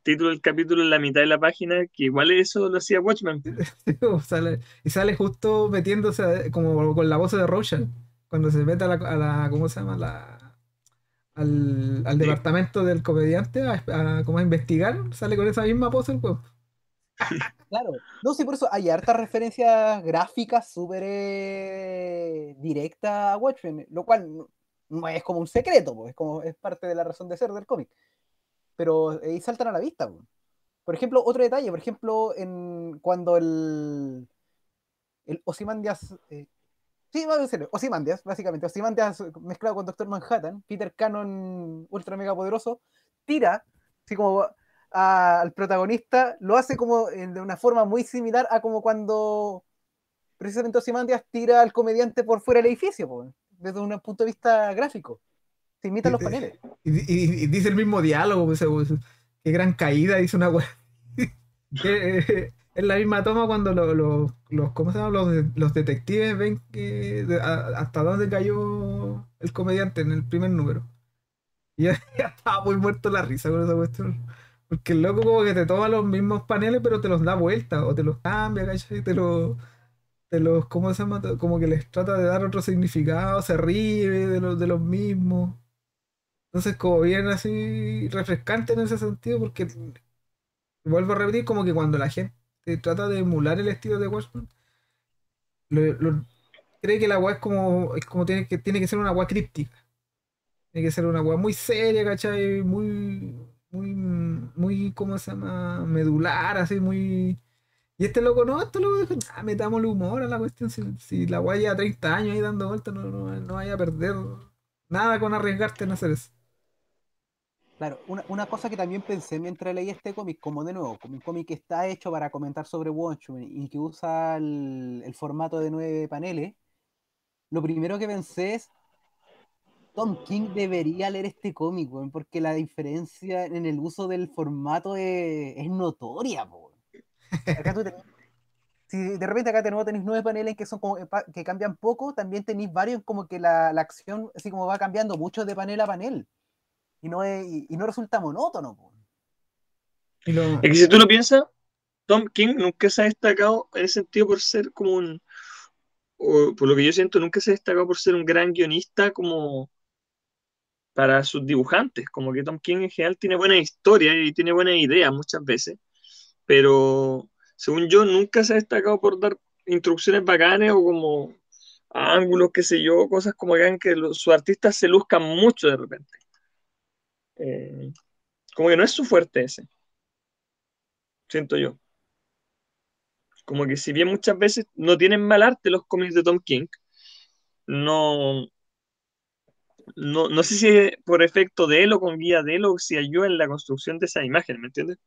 título del capítulo en la mitad de la página, que igual eso lo hacía Watchmen. Y sale justo metiéndose como con la voz de Roshan. Cuando se mete ¿cómo se llama? Al Sí. departamento del comediante como a investigar, sale con esa misma pose el juego. Claro. No, sí, por eso hay hartas referencias gráficas súper directas a Watchmen, lo cual no es como un secreto, pues, es parte de la razón de ser del cómic. Pero ahí saltan a la vista, pues. Por ejemplo, otro detalle, por ejemplo, cuando el Ozymandias, sí, vamos a decirlo, Ozymandias, básicamente, Ozymandias mezclado con Doctor Manhattan, Peter Cannon ultra mega poderoso, tira, así como al protagonista, lo hace como de una forma muy similar a como cuando precisamente Ozymandias tira al comediante por fuera del edificio, po, desde un punto de vista gráfico. Se Y, imitan los paneles. y dice el mismo diálogo, pues, qué gran caída, dice una wea. Es la misma toma cuando ¿cómo se llama? Los detectives ven hasta dónde cayó el comediante en el primer número. Y ya, ya estaba muy muerto la risa con esa cuestión. Porque el loco como que te toma los mismos paneles, pero te los da vuelta, o te los cambia, ¿cachai? ¿Cómo se llama? Como que les trata de dar otro significado, se ríe de los mismos. Entonces, como bien así, refrescante en ese sentido, porque vuelvo a repetir, como que cuando la gente trata de emular el estilo de Watchmen, cree que la weá es como tiene que ser una weá críptica. Tiene que ser una weá muy seria, ¿cachai? Muy, ¿cómo se llama? Medular, así, muy. Y este loco, no, este loco dijo, metámosle humor a la cuestión. Si la weá lleva 30 años ahí dando vueltas, no vaya a perder nada con arriesgarte en hacer eso. Claro, una cosa que también pensé mientras leí este cómic, como de nuevo, como un cómic que está hecho para comentar sobre Watchmen y que usa el formato de 9 paneles, lo primero que pensé es, Tom King debería leer este cómic, weón, porque la diferencia en el uso del formato es notoria, po, weón. Acá si de repente acá de nuevo tenéis 9 paneles que son como que cambian poco, también tenéis varios como que la acción así como va cambiando mucho de panel a panel y no resulta monótono, po. Y lo, Es que si tú lo piensas, Tom King nunca se ha destacado en ese sentido por ser como o por lo que yo siento, nunca se ha destacado por ser un gran guionista como para sus dibujantes. Como que Tom King en general tiene buena historia y tiene buenas ideas muchas veces, pero según yo nunca se ha destacado por dar instrucciones bacanas o como ángulos, qué sé yo, cosas como que hagan que sus artistas se luzcan mucho de repente. Eh, como que no es su fuerte ese, siento yo. Como que si bien muchas veces no tienen mal arte los cómics de Tom King, no, No, no sé si es por efecto de él o con guía de él o si ayuda en la construcción de esa imagen, ¿me entiendes?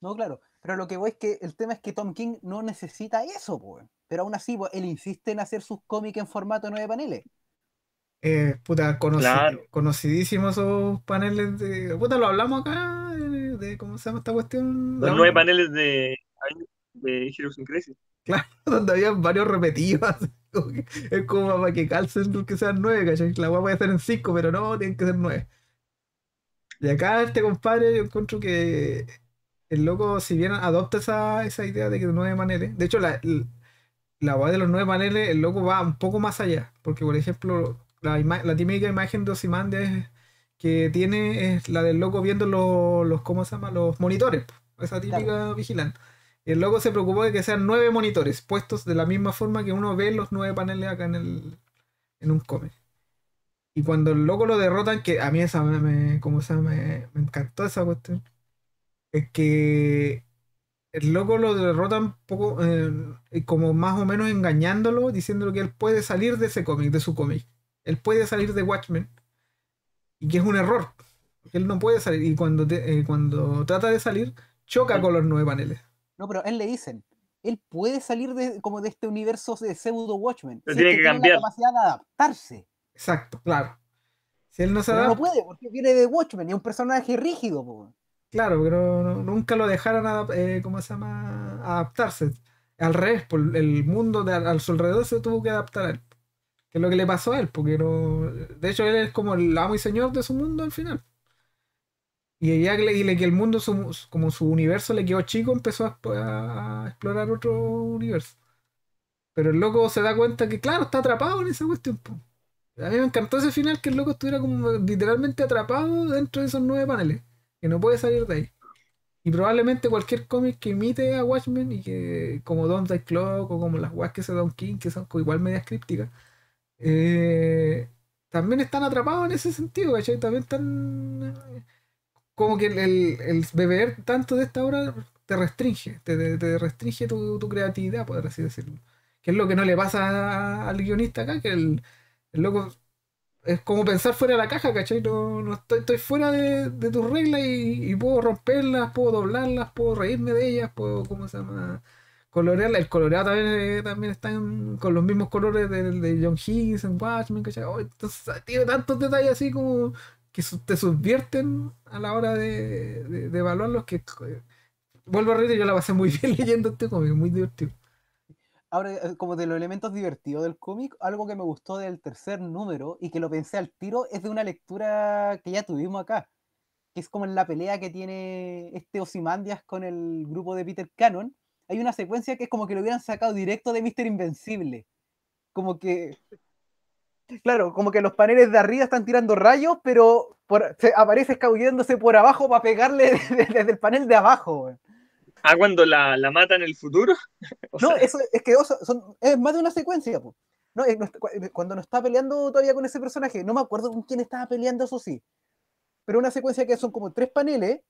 No, claro. Pero lo que voy es que el tema es que Tom King no necesita eso, po, weón. Pero aún así, po, él insiste en hacer sus cómics en formato de 9 paneles. Puta, Claro. conocidísimos esos paneles de. Puta, lo hablamos acá, ¿cómo se llama esta cuestión? Los 9 paneles de Heroes in Crisis. Claro, donde había varios repetidos. Así como es como para que calcen los que sean nueve, ¿cachai? La guapa puede ser en cinco, pero no, tienen que ser nueve. Y acá este compadre, yo encuentro que el loco, si bien adopta esa idea de que nueve paneles, de hecho, la weá de los nueve paneles, el loco va un poco más allá. Porque, por ejemplo, la típica imagen de Ozymandias que tiene es la del loco viendo ¿cómo se llama? Los monitores, po, esa Claro. típica vigilante. Y el loco se preocupó de que sean nueve monitores, puestos de la misma forma que uno ve los nueve paneles acá en un cómic. Y cuando el loco lo derrotan, que a mí esa ¿cómo se llama? Me encantó esa cuestión. Es que el loco lo derrota un poco, como más o menos engañándolo, diciéndole que él puede salir de ese cómic, de su cómic. Él puede salir de Watchmen y que es un error, que él no puede salir. Y cuando trata de salir, choca con los nueve paneles. No, pero a él le dicen, él puede salir como de este universo de pseudo Watchmen, Lo si es tiene que que tiene la cambiar. capacidad de adaptarse. Exacto, claro. Si él no se Pero no adapta, puede, porque viene de Watchmen y es un personaje rígido, po. claro, pero nunca lo dejaron, ¿cómo se llama? Adaptarse. Al revés, el mundo a su alrededor se tuvo que adaptar a él. Que es lo que le pasó a él, porque no, de hecho él es como el amo y señor de su mundo al final. Y ya que el mundo, como su universo le quedó chico, empezó a explorar otro universo. Pero el loco se da cuenta que, claro, está atrapado en esa cuestión, po. A mí me encantó ese final, que el loco estuviera como literalmente atrapado dentro de esos nueve paneles, que no puede salir de ahí. Y probablemente cualquier cómic que imite a Watchmen y que, como Don't Die Clock o como las weas que se Don King, que son igual medias crípticas, eh, también están atrapados en ese sentido, ¿cachai? También están, como que el beber tanto de esta obra te restringe, te restringe tu creatividad, por así decirlo. Que es lo que no le pasa al guionista acá, que el loco es como pensar fuera de la caja, ¿cachai? No estoy fuera de tus reglas y puedo romperlas, puedo doblarlas, puedo reírme de ellas, puedo, ¿cómo se llama? Colorearlas. El coloreado también está con los mismos colores de John Higgins en Watchmen, ¿cachai? Oh, entonces tiene tantos detalles así como que te subvierten a la hora de evaluarlos que vuelvo a reír, yo la pasé muy bien leyendo este cómic, muy divertido. Ahora, como de los elementos divertidos del cómic, algo que me gustó del tercer número y que lo pensé al tiro es de una lectura que ya tuvimos acá, que es como en la pelea que tiene este Ozymandias con el grupo de Peter Cannon. Hay una secuencia que es como que lo hubieran sacado directo de Mister Invencible. Como que, claro, como que los paneles de arriba están tirando rayos, pero se aparece escabulléndose por abajo para pegarle desde el panel de abajo, weón. Ah, cuando la mata en el futuro. O No, sea, eso es que es más de una secuencia, po. No, cuando no está peleando todavía con ese personaje, no me acuerdo con quién estaba peleando, eso sí, pero una secuencia que son como tres paneles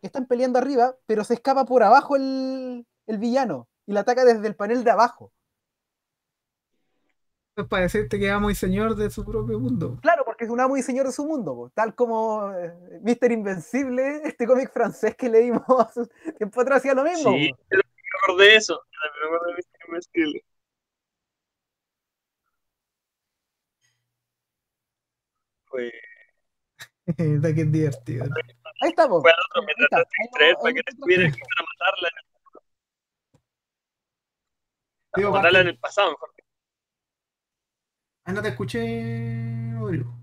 que están peleando arriba, pero se escapa por abajo el villano y la ataca desde el panel de abajo. Es para decirte que amo y señor de su propio mundo. Claro, porque es un amo y señor de su mundo, po. Tal como Mr. Invencible, este cómic francés que leímos hace tiempo atrás, hacía lo mismo, sí, po. yo también me acordé de eso. Yo también me acordé de Mr. Invencible. Fue, Está que es divertido. Ahí está, fue po. al otro, me Ahí está. trataste de distraer para que no estuviera Traje. aquí para matarla, Digo, o matarla en parte. el pasado, mejor. Ah, no te escuché, Rodrigo.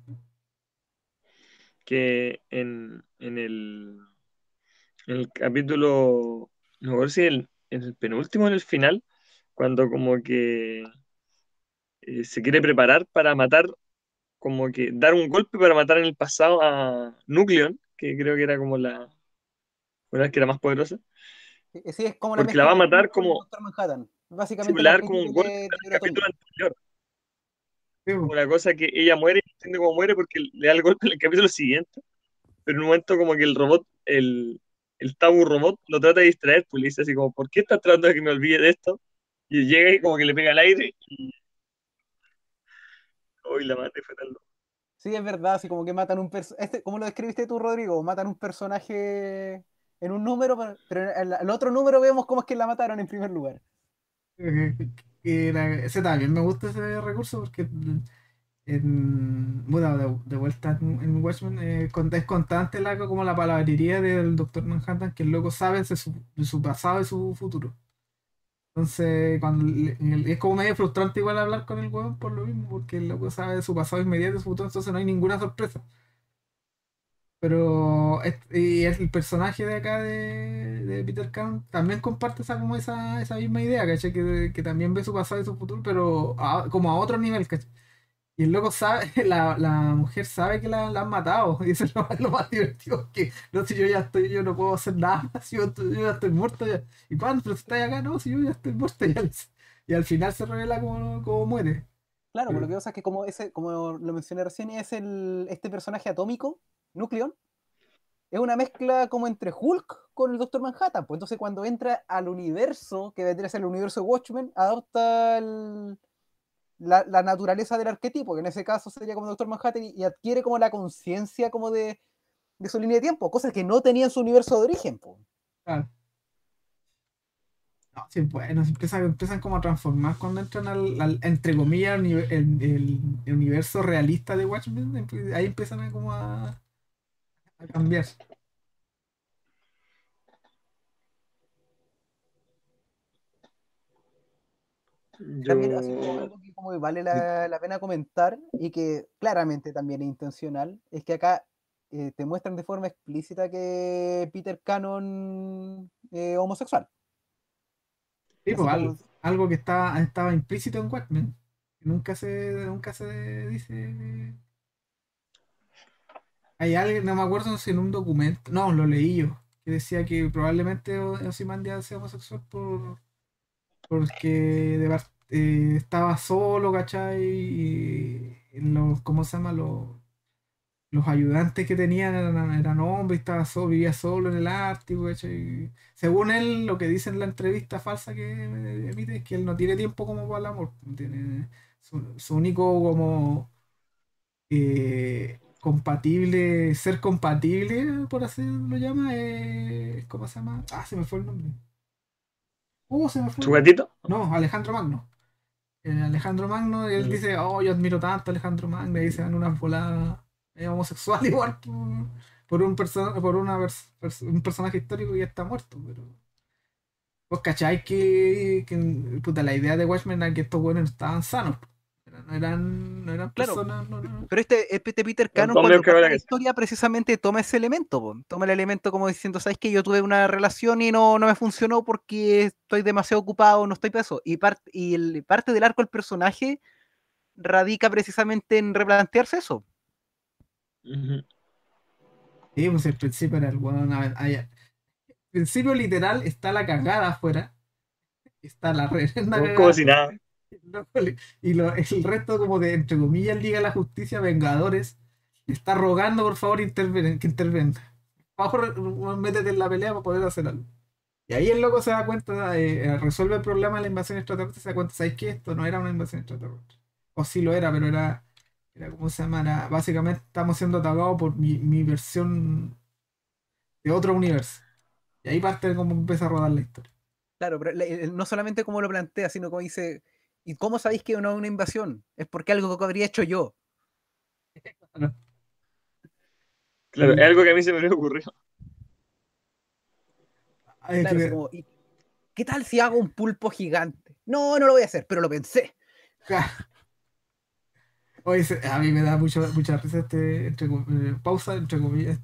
Que en el capítulo, no recuerdo si en el penúltimo, en el final, cuando como que se quiere preparar para matar, como que dar un golpe para matar en el pasado a Nucleon, que creo que era como una vez que era más poderosa, Sí, es como la porque la mezcla va a de matar Hulk con el como Doctor Manhattan. Básicamente el simular como arquetipo un golpe de al libro capítulo atómico. anterior. Digo, Una cosa que ella muere y no entiende cómo muere porque le da el golpe en el capítulo siguiente, pero en un momento como que el robot, el Tabu robot, lo trata de distraer, pues le dice así como, ¿por qué estás tratando de que me olvide de esto? Y llega y como que le pega al aire y hoy la mate fue tan loco. Sí, es verdad, así como que matan un personaje. ¿Cómo lo describiste tú, Rodrigo? Matan un personaje en un número, pero en el otro número vemos cómo es que la mataron en primer lugar. Eh, ese también me gusta ese recurso porque bueno, de vuelta en Watchmen es constante como la palabrería del Doctor Manhattan que el loco sabe de su pasado y su futuro. Entonces, es como medio frustrante igual hablar con el weón por lo mismo, porque el loco sabe de su pasado inmediato y su futuro, entonces no hay ninguna sorpresa. Pero y el personaje de acá de Peter Khan también comparte esa misma idea, ¿cachai? Que también ve su pasado y su futuro, pero como a otro nivel, ¿cachai? Y el loco sabe, la mujer sabe que la han matado, y eso es lo más divertido, que no sé, yo no puedo hacer nada más, yo ya estoy muerto ya. ¿Y cuándo? Pero si estás acá, no, si yo ya estoy muerto ya. Y al final se revela como muere. Claro, por lo que pasa es que como lo mencioné recién, es este personaje atómico, Nucleon, es una mezcla como entre Hulk con el Doctor Manhattan. Pues entonces cuando entra al universo, que vendría a ser el universo de Watchmen, adopta la naturaleza del arquetipo, que en ese caso sería como Doctor Manhattan, y adquiere como la conciencia como de su línea de tiempo, cosas que no tenía en su universo de origen. Po. Claro. No, sí, bueno, empiezan como a transformar cuando entran entre comillas, el universo realista de Watchmen, ahí empiezan a cambiar. También así como Yo, algo que como que vale la pena comentar y que claramente también es intencional, es que acá te muestran de forma explícita que Peter Cannon homosexual. Sí, pues, Así como, algo que estaba implícito en Watchmen, que nunca se dice. Hay alguien, no me acuerdo si en un documento, no, lo leí yo, que decía que probablemente Ozymandias sea homosexual porque estaba solo, ¿cachai? Y ¿cómo se llama? Los ayudantes que tenían eran hombres, estaba solo, vivía solo en el Ártico, ¿cachai? Según él, lo que dice en la entrevista falsa que emite es que él no tiene tiempo como para el amor. Su único como ser compatible, por así lo llama, ¿cómo se llama? Ah, se me fue el nombre. Se me ¿su fue. gatito? No, Alejandro Magno. Alejandro Magno, él Mm. dice, oh, yo admiro tanto a Alejandro Magno, y ahí se dan unas voladas homosexual igual por un personaje histórico que ya está muerto, pero vos cacháis puta, la idea de Watchmen era que estos buenos estaban sanos, pero no eran claro, personas, no. pero este Peter Son Cannon todos medio cuando parte cabra la que sí. historia precisamente toma ese elemento, po. Toma el elemento como diciendo, ¿sabes qué? Yo tuve una relación y no me funcionó porque estoy demasiado ocupado, no estoy para eso. Parte del arco del personaje radica precisamente en replantearse eso. Ujú. Sí, pues el principio era el weón, el principio literal está la cagada afuera, está la reverenda Como cagada. si nada. No, el resto, como de, entre comillas, Liga de la Justicia, Vengadores, le está rogando por favor que intervenga. Por favor, métete en la pelea para poder hacer algo. Y ahí el loco se da cuenta, resuelve el problema de la invasión extraterrestre, se da cuenta, ¿sabes qué? Esto no era una invasión extraterrestre. O sí lo era, pero era ¿cómo se llama? Básicamente estamos siendo atacados por mi versión de otro universo. Y ahí parte como empieza a rodar la historia. Claro, pero no solamente como lo plantea, sino como dice, ¿y cómo sabéis que no es una invasión? Es porque algo que habría hecho yo. Claro. Claro, es El- algo que a mí se me había ocurrido. ay, Claro, así como, ¿y qué tal si hago un pulpo gigante? No lo voy a hacer, pero lo pensé. Oye, a mí me da mucha risa pausa, entre comillas,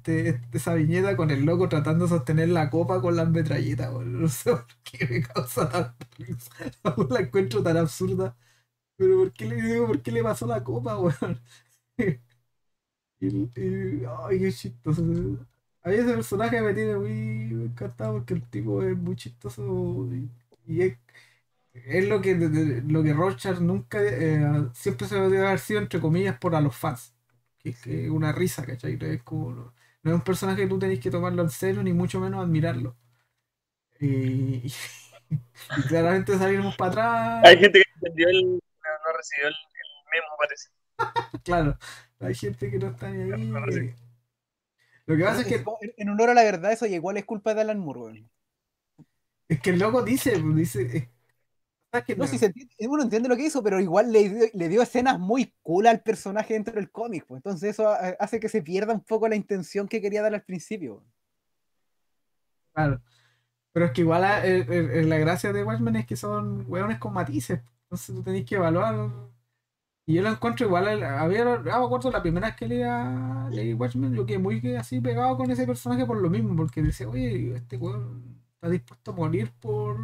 esa viñeta con el loco tratando de sostener la copa con las metralletas, weón. No sé por qué me causa tanta risa. Aún la encuentro tan absurda. Pero ¿por qué le pasó la copa, weón? Ay, qué chistoso. A mí ese personaje me tiene muy encantado porque el tipo es muy chistoso y es lo que Rorschach nunca, siempre se debe haber sido, entre comillas, por a los fans. Que es una risa, ¿cachai? No es un personaje que tú tenés que tomarlo en serio, ni mucho menos admirarlo. Y, y claramente salimos para Hay atrás, gente que entendió no recibió el memo, parece. claro. Hay gente que no está ni ahí. No, sí. Lo que Pero pasa es que, en honor a la verdad, eso igual es culpa de Alan Moore, weón. el loco dice, ¿sabes qué? No, si se entiende, uno entiende lo que hizo, pero igual le dio escenas muy cool al personaje dentro del cómic, pues. Entonces eso hace que se pierda un poco la intención que quería dar al principio, weón. Claro. Pero es que igual la gracia de Watchmen es que son hueones con matices. Entonces tú tenés que evaluar. Y yo lo encuentro igual. Me acuerdo la primera vez que leí Watchmen, yo quedé muy así pegado con ese personaje por lo mismo. Porque decía, oye, este weón está dispuesto a morir por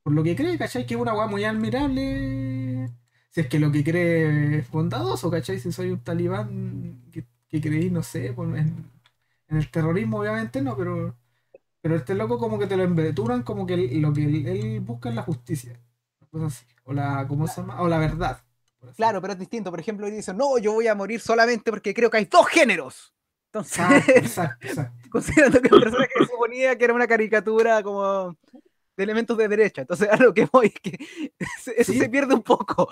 lo que cree, ¿cachai? Que es una weá muy admirable. Si es que lo que cree es bondadoso, ¿cachai? Si soy un talibán que creí, no sé, en el terrorismo, obviamente no, pero este loco como que te lo embreturan como que lo que él busca es la justicia. Cosas así. O ¿cómo se llama? O la verdad. Por así Claro, pero es distinto. Por ejemplo, él dice, no, yo voy a morir solamente porque creo que hay dos géneros. Entonces, Exacto, exacto, exacto. considerando que el personaje se suponía que era una caricatura como de elementos de derecha. Entonces, a lo que voy es que eso se Sí, pierde un poco.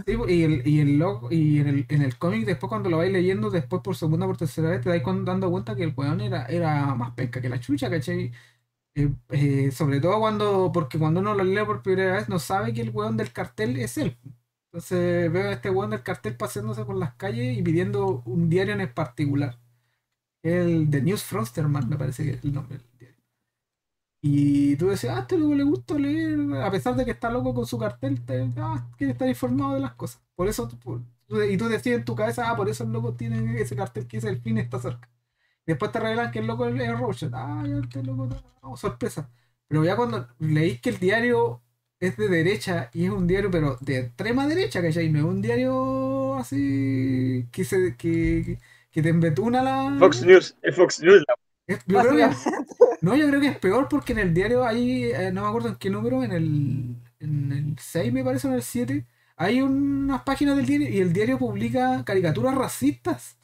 sí, y el loco, y en el cómic después cuando lo vais leyendo, después por segunda por tercera vez, te dais dando cuenta que el weón era más pesca que la chucha, ¿cachai? Sobre todo porque cuando uno lo lee por primera vez no sabe que el weón del cartel es él. Entonces veo a este weón del cartel paseándose por las calles y pidiendo un diario en particular. El de News Frosterman, me parece que es el nombre del diario. Y tú decías, este loco le gusta leer, a pesar de que está loco con su cartel, quiere estar informado de las cosas. Por eso, y tú decías en tu cabeza, por eso el loco tiene ese cartel que dice el fin está cerca. Después te revelan que el loco es Rorschach. Ya este loco, no, sorpresa. Pero ya cuando leís que el diario es de derecha y es un diario, pero de extrema derecha, ¿cachai? No es un diario así que te embetuna Fox News, es Fox News. Yo creo que. Básicamente. No, yo creo que es peor porque en el diario hay, no me acuerdo en qué número, en el 6 me parece, o en el 7 hay unas páginas del diario y el diario publica caricaturas racistas.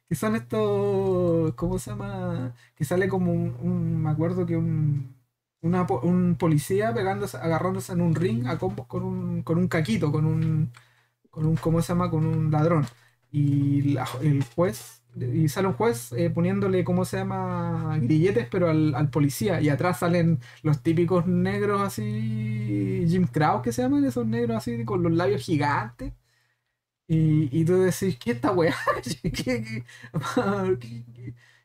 Que son estos, ¿cómo se llama? Que sale como me acuerdo que un policía agarrándose en un ring a combos con un caquito, ¿cómo se llama? Con un ladrón. Y el juez, y sale un juez poniéndole, ¿cómo se llama? Grilletes, pero al policía. Y atrás salen los típicos negros así, Jim Crow que se llaman, esos negros así con los labios gigantes. Y tú decís, ¿qué esta weá?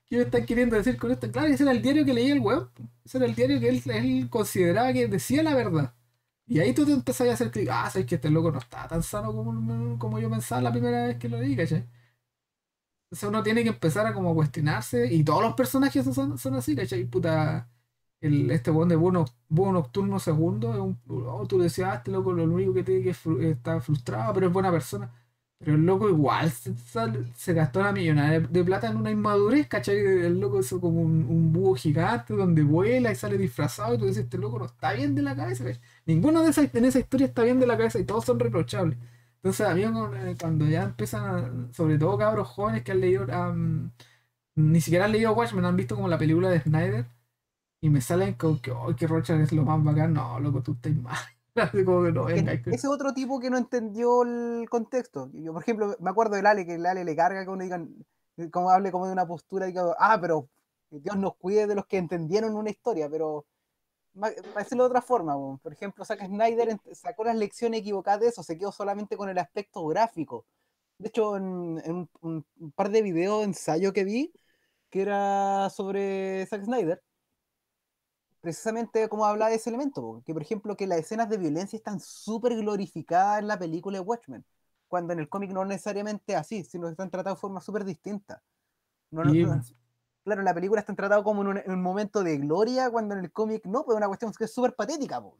¿Qué me están queriendo decir con esto? Claro, ese era el diario que leía el weón. Ese era el diario que él consideraba que decía la verdad. Y ahí tú te empezás a hacer clic, sabes que este loco no está tan sano como yo pensaba la primera vez que lo leí, ¿cachai? Entonces uno tiene que empezar a como cuestionarse, y todos los personajes son así, ¿cachai? Puta, este weón de Búho Nocturno segundo, tú decías, este loco lo único que tiene que está frustrado, pero es buena persona. Pero el loco igual se gastó una millonada de plata en una inmadurez, ¿cachai? El loco es como un búho gigante donde vuela y sale disfrazado y tú dices, este loco no está bien de la cabeza, ¿cachai? Ninguno en esa historia está bien de la cabeza y todos son reprochables. Entonces, a mí cuando ya empiezan, sobre todo cabros jóvenes que han leído, ni siquiera han leído Watchmen, han visto como la película de Snyder y me salen con que, oh, que Rorschach es lo más bacán. No, loco, tú estás mal. Así como que no Que venga. ese otro tipo que no entendió el contexto. Yo, por ejemplo, me acuerdo del Ale, que el Ale le carga que uno digan, como hable como de una postura, diga, pero Dios nos cuide de los que entendieron una historia, pero para decirlo de otra forma, po. Por ejemplo, Zack Snyder sacó las lecciones equivocadas de eso, se quedó solamente con el aspecto gráfico. De hecho, en un par de videos de ensayo que vi, que era sobre Zack Snyder, precisamente como hablaba de ese elemento, po, que por ejemplo que las escenas de violencia están súper glorificadas en la película de Watchmen, cuando en el cómic no necesariamente así, sino que están tratados de forma súper distinta. Sí, Claro, en la película están tratados como en un momento de gloria, cuando en el cómic no, pues es una cuestión que es súper patética, po.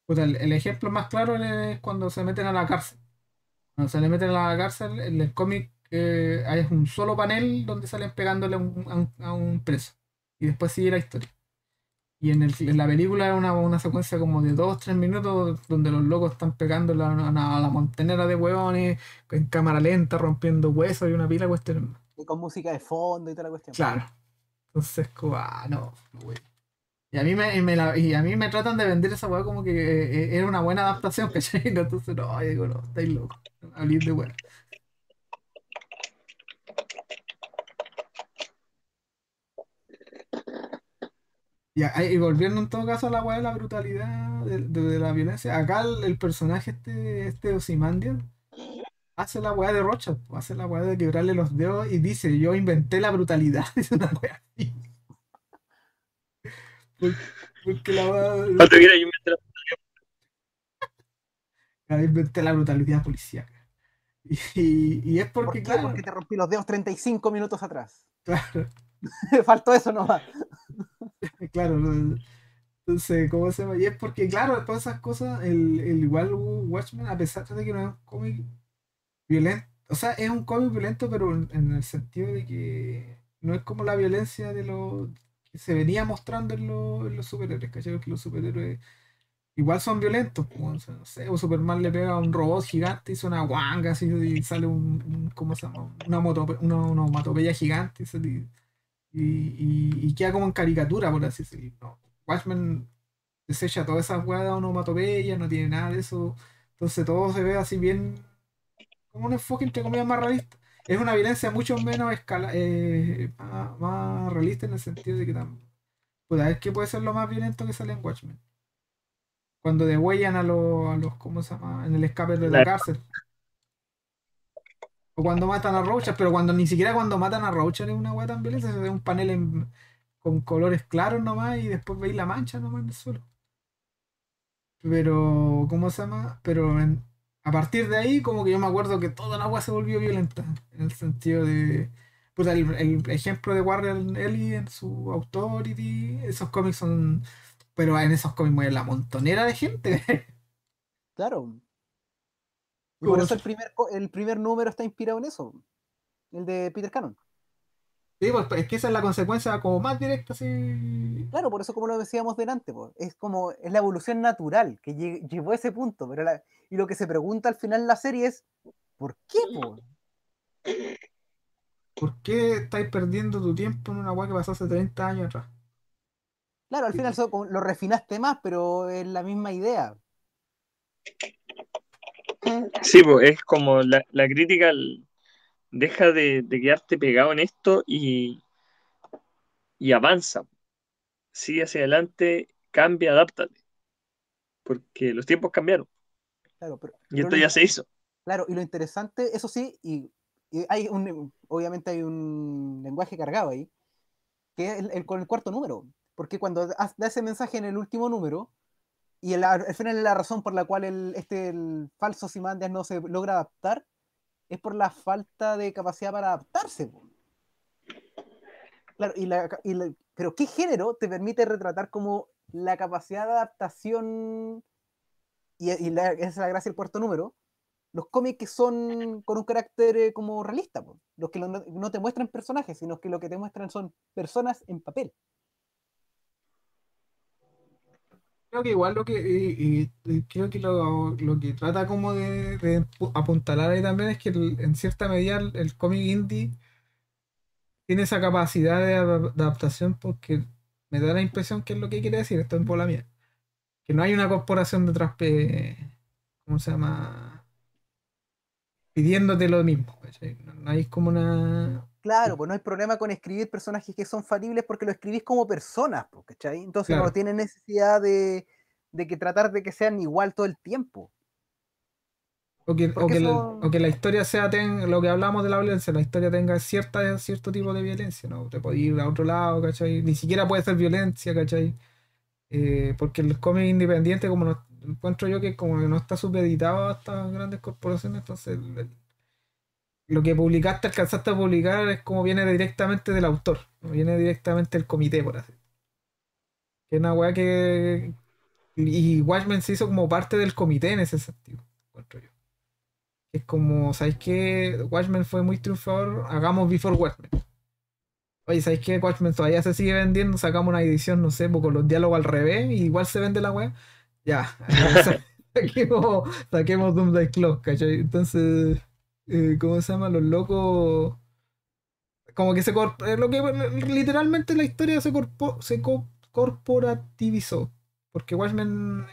puta, el ejemplo más claro es cuando se meten a la cárcel. Cuando se le meten a la cárcel, en el cómic hay un solo panel donde salen pegándole a un preso. Y después sigue la historia. Y en la película era una secuencia como de 2, 3 minutos donde los locos están pegando a la montonera de hueones en cámara lenta, rompiendo huesos y una pila de cuestiones más. Y con música de fondo y toda la cuestión. Claro. Entonces, como, no, güey. Y a mí me tratan de vender esa weá como que era una buena adaptación, ¿cachai? Entonces, no, yo digo, no, estáis locos. Hablé de weá. Y volviendo en todo caso a la weá de la brutalidad, de la violencia, acá el personaje este Ozymandias hace la weá de Rocha, po, hace la weá de quebrarle los dedos y dice, yo inventé la brutalidad, dice una weá así. Por- Porque la weá, Cuando quiera yo me inventé la brutalidad policíaca. Y es ¿Por porque, qué? claro, Porque te rompí los dedos 35 minutos atrás. claro, Faltó eso nomás. claro. Entonces, ¿cómo se llama? Y es porque, claro, todas esas cosas, el igual Watchmen, a pesar de que no es un cómic violento, o sea, es un cómic violento, pero en el sentido de que no es como la violencia de lo que se venía mostrando en los superhéroes, ¿cachai? Que los superhéroes igual son violentos, como, o sea, no sé, o Superman le pega a un robot gigante y suena guanga, así, y sale ¿cómo se llama? Una onomatopeya gigante, y queda como en caricatura, por así decirlo. No. Watchmen desecha todas esas weas de onomatopeya, no tiene nada de eso. Entonces todo se ve así bien, como un enfoque entre comillas más realista. Es una violencia mucho menos más realista en el sentido de que puta, es que puede ser lo más violento que sale en Watchmen. Cuando degüellan a los, ¿cómo se llama? En el escape de la la- cárcel. O cuando matan a Roach, pero cuando ni siquiera cuando matan a Roach es una wea tan violenta, se ve un panel con colores claros nomás y después veis la mancha nomás en el suelo. Pero, ¿cómo se llama? Pero a partir de ahí, como que yo me acuerdo que toda la agua se volvió violenta. En el sentido de. Puta, el ejemplo de Warren Ellis en su Authority, esos cómics son. Pero en esos cómics muere la montonera de gente. Claro. Y por Como eso si- el primer número está inspirado en eso. El de Peter Cannon. Sí, pues es que esa es la consecuencia como más directa, así. Claro, por eso como lo decíamos delante, pues, es la evolución natural que llevó a ese punto. Y lo que se pregunta al final en la serie es, ¿por qué, po? ¿Por qué estáis perdiendo tu tiempo en una weá que pasó hace 30 años atrás? Claro, al final como lo refinaste más, pero es la misma idea. Sí, pues es como la crítica deja de quedarte pegado en esto y avanza. Sigue hacia adelante, cambia, adáptate, porque los tiempos cambiaron Claro, pero, y pero esto ya se hizo. claro, y lo interesante, eso sí, y obviamente hay un lenguaje cargado ahí, que es con el cuarto número. Porque cuando da ese mensaje en el último número, y al final es la razón por la cual el falso Simandias no se logra adaptar, es por la falta de capacidad para adaptarse, po. Claro, pero ¿qué género te permite retratar como la capacidad de adaptación? Esa es la gracia del cuarto número. Los cómics que son con un carácter como realista, po. Los que no te muestran personajes, sino que lo que te muestran son personas en papel. Creo que igual y creo que lo que trata como de apuntalar ahí también es que en cierta medida el cómic indie tiene esa capacidad de adaptación porque me da la impresión que es lo que quiere decir, esto en bola mía, que no hay una corporación detrás, ¿cómo se llama? Pidiéndote lo mismo, ¿cachai? No hay como una. Claro, pues no hay problema con escribir personajes que son falibles porque lo escribís como personas, po, ¿cachai? Entonces no Claro. tiene necesidad de que tratar de que sean igual todo el tiempo. O que, o Porque que, eso, o que la historia lo que hablamos de la violencia, la historia tenga cierto tipo de violencia, ¿no? Te puede ir a otro lado, ¿cachai? Ni siquiera puede ser violencia, ¿cachai? Porque el cómic independiente, como no, encuentro yo que como que no está supeditado a estas grandes corporaciones, entonces lo que publicaste, alcanzaste a publicar, es como viene directamente del autor, no viene directamente del comité, por así. Que es una weá que. Y Watchmen se hizo como parte del comité en ese sentido, encuentro yo. Es como, ¿sabéis qué? Watchmen fue muy triunfador, hagamos Before Watchmen. Oye, ¿sabéis qué? Watchmen todavía se sigue vendiendo, sacamos una edición, no sé, pues, con los diálogos al revés, y igual se vende la weá. Ya, saquemos Doomsday Clock, ¿cachai? Entonces, ¿cómo se llama? Los locos. Como que lo que literalmente la historia se corporativizó. Porque Watchmen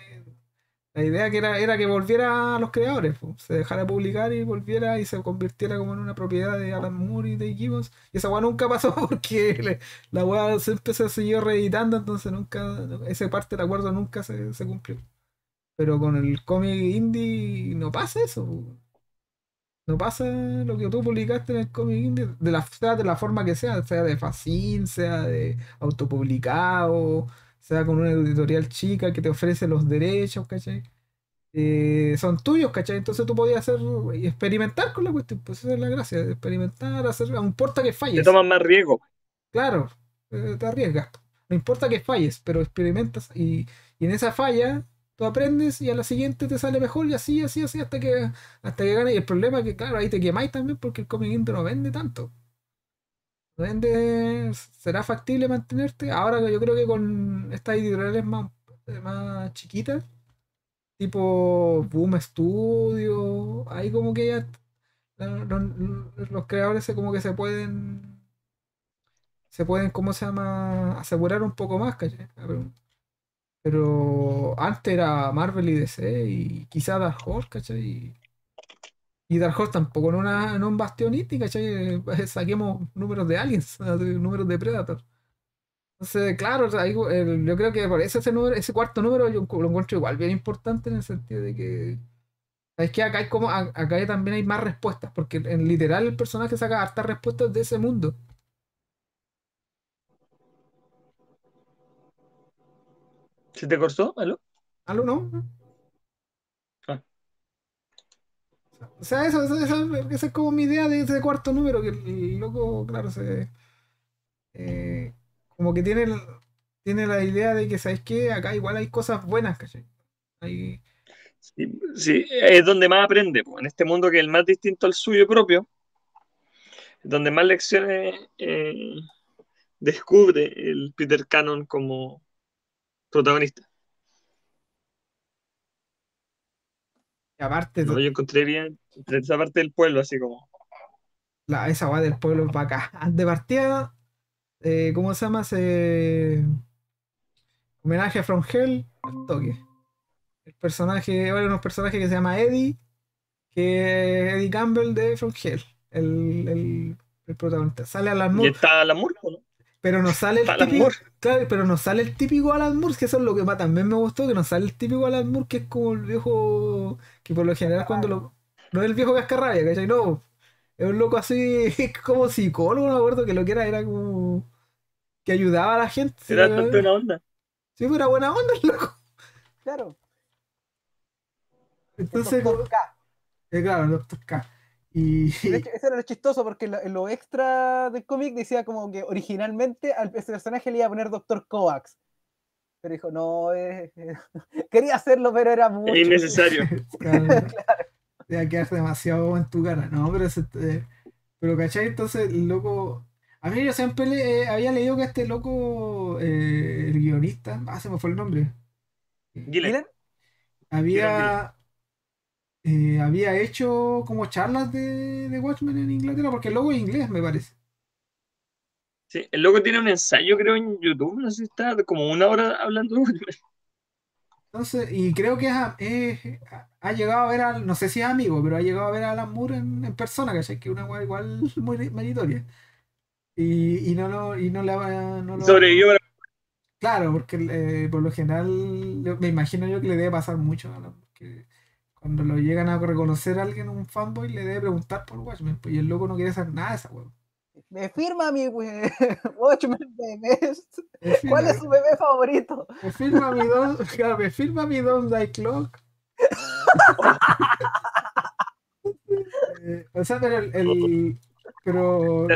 La idea que era que volviera a los creadores, po. Se dejara publicar y volviera y se convirtiera como en una propiedad de Alan Moore y de Gibbons. Y esa weá nunca pasó porque la weá siempre se siguió reeditando, entonces nunca, esa parte del acuerdo nunca se cumplió. Pero con el cómic indie no pasa eso, po. No pasa lo que tú publicaste en el cómic indie, sea de la forma que sea de fanzine, sea de autopublicado, sea con una editorial chica que te ofrece los derechos, ¿cachai? Son tuyos, ¿cachai? Entonces tú podías hacer y experimentar con la cuestión, pues esa es la gracia, de experimentar, hacer, no importa que Te falles, toman más riesgo. claro, te arriesgas, no importa que falles, pero experimentas y en esa falla tú aprendes y a la siguiente te sale mejor y así, así, así, hasta que ganas. Y el problema es que, claro, ahí te quemáis también porque el cómic indie no vende tanto. No vende, será factible mantenerte. Ahora que yo creo que con estas editoriales más chiquitas, tipo Boom Studio, ahí como que ya los creadores como que se pueden, ¿cómo se llama? Asegurar un poco más, ¿cachai? Pero antes era Marvel y DC y quizá Dark Horse, ¿cachai? Y Dark Horse tampoco en un bastión indie, ¿cachai? Saquemos números de Aliens, números de Predator. Entonces, claro, o sea, yo creo que por eso ese cuarto número yo lo encuentro igual bien importante en el sentido de que es que acá acá también hay más respuestas, porque en literal el personaje saca hartas respuestas de ese mundo. ¿Se te cortó? ¿Aló? ¿Algo no? Ah, O sea, esa es como mi idea de ese cuarto número, que el loco, claro, eh, como que tiene la idea de que, ¿sabes qué? Acá igual hay cosas buenas, ¿cachai? Hay, sí, sí, es donde más aprende, po. En este mundo que es el más distinto al suyo propio, donde más lecciones descubre el Peter Cannon como protagonista. y aparte, No, yo encontré bien entre esa parte del pueblo, así como. esa weá del pueblo es bacán. De partida, ¿cómo se llama? Homenaje a From Hell, al toque. Hay unos personajes que se llama Eddie, que es Eddie Campbell de From Hell, el protagonista. Sale Alan Y Moore, está Alan Moore, ¿no? pero no sale el Alan típico, Moore. claro, pero no sale el típico Alan Moore, que eso es lo que más también me gustó, que no sale el típico Alan Moore, que es como el viejo, que por lo general cuando no es el viejo cascarrabia, ¿cachai? No, es un loco así, como psicólogo, no me acuerdo que lo que era como que ayudaba a la gente, sí, Era bastante una onda. sí, pero era buena onda el loco. Claro, el Entonces, doctor K. claro, el Doctor K. Y, Y de hecho, eso era lo chistoso porque en lo extra del cómic decía como que originalmente a ese personaje le iba a poner Doctor Kovacs. Pero dijo, no, quería hacerlo, pero era Es mucho. innecesario. claro, te va a quedar demasiado en tu cara, ¿no? Pero ¿cachai? Entonces, el loco. A mí yo siempre había leído que este loco, el guionista, se me fue el nombre, Gillen. Miren, Kieron Gillen. había, había hecho como charlas de Watchmen en Inglaterra, porque el loco es inglés, me parece. Sí, el loco tiene un ensayo, creo, en YouTube. No sé si está como una hora hablando de Watchmen. Entonces, y creo que ha llegado a ver no sé si es amigo, pero ha llegado a ver a Alan Moore en persona, ¿cachai? Que es una weá igual muy meritoria. Y no le va, no Y lo. sobrevivió. Claro, porque por lo general me imagino yo que le debe pasar mucho a porque cuando lo llegan a reconocer a alguien, un fanboy, le debe preguntar por Watchmen, pues y el loco no quiere hacer nada de esa weá. me firma mi Watchmen bebés. Me ¿Cuál firma, es su bebé favorito? me firma mi don, claro, me firma mi Don't Die Clock. O sea, pero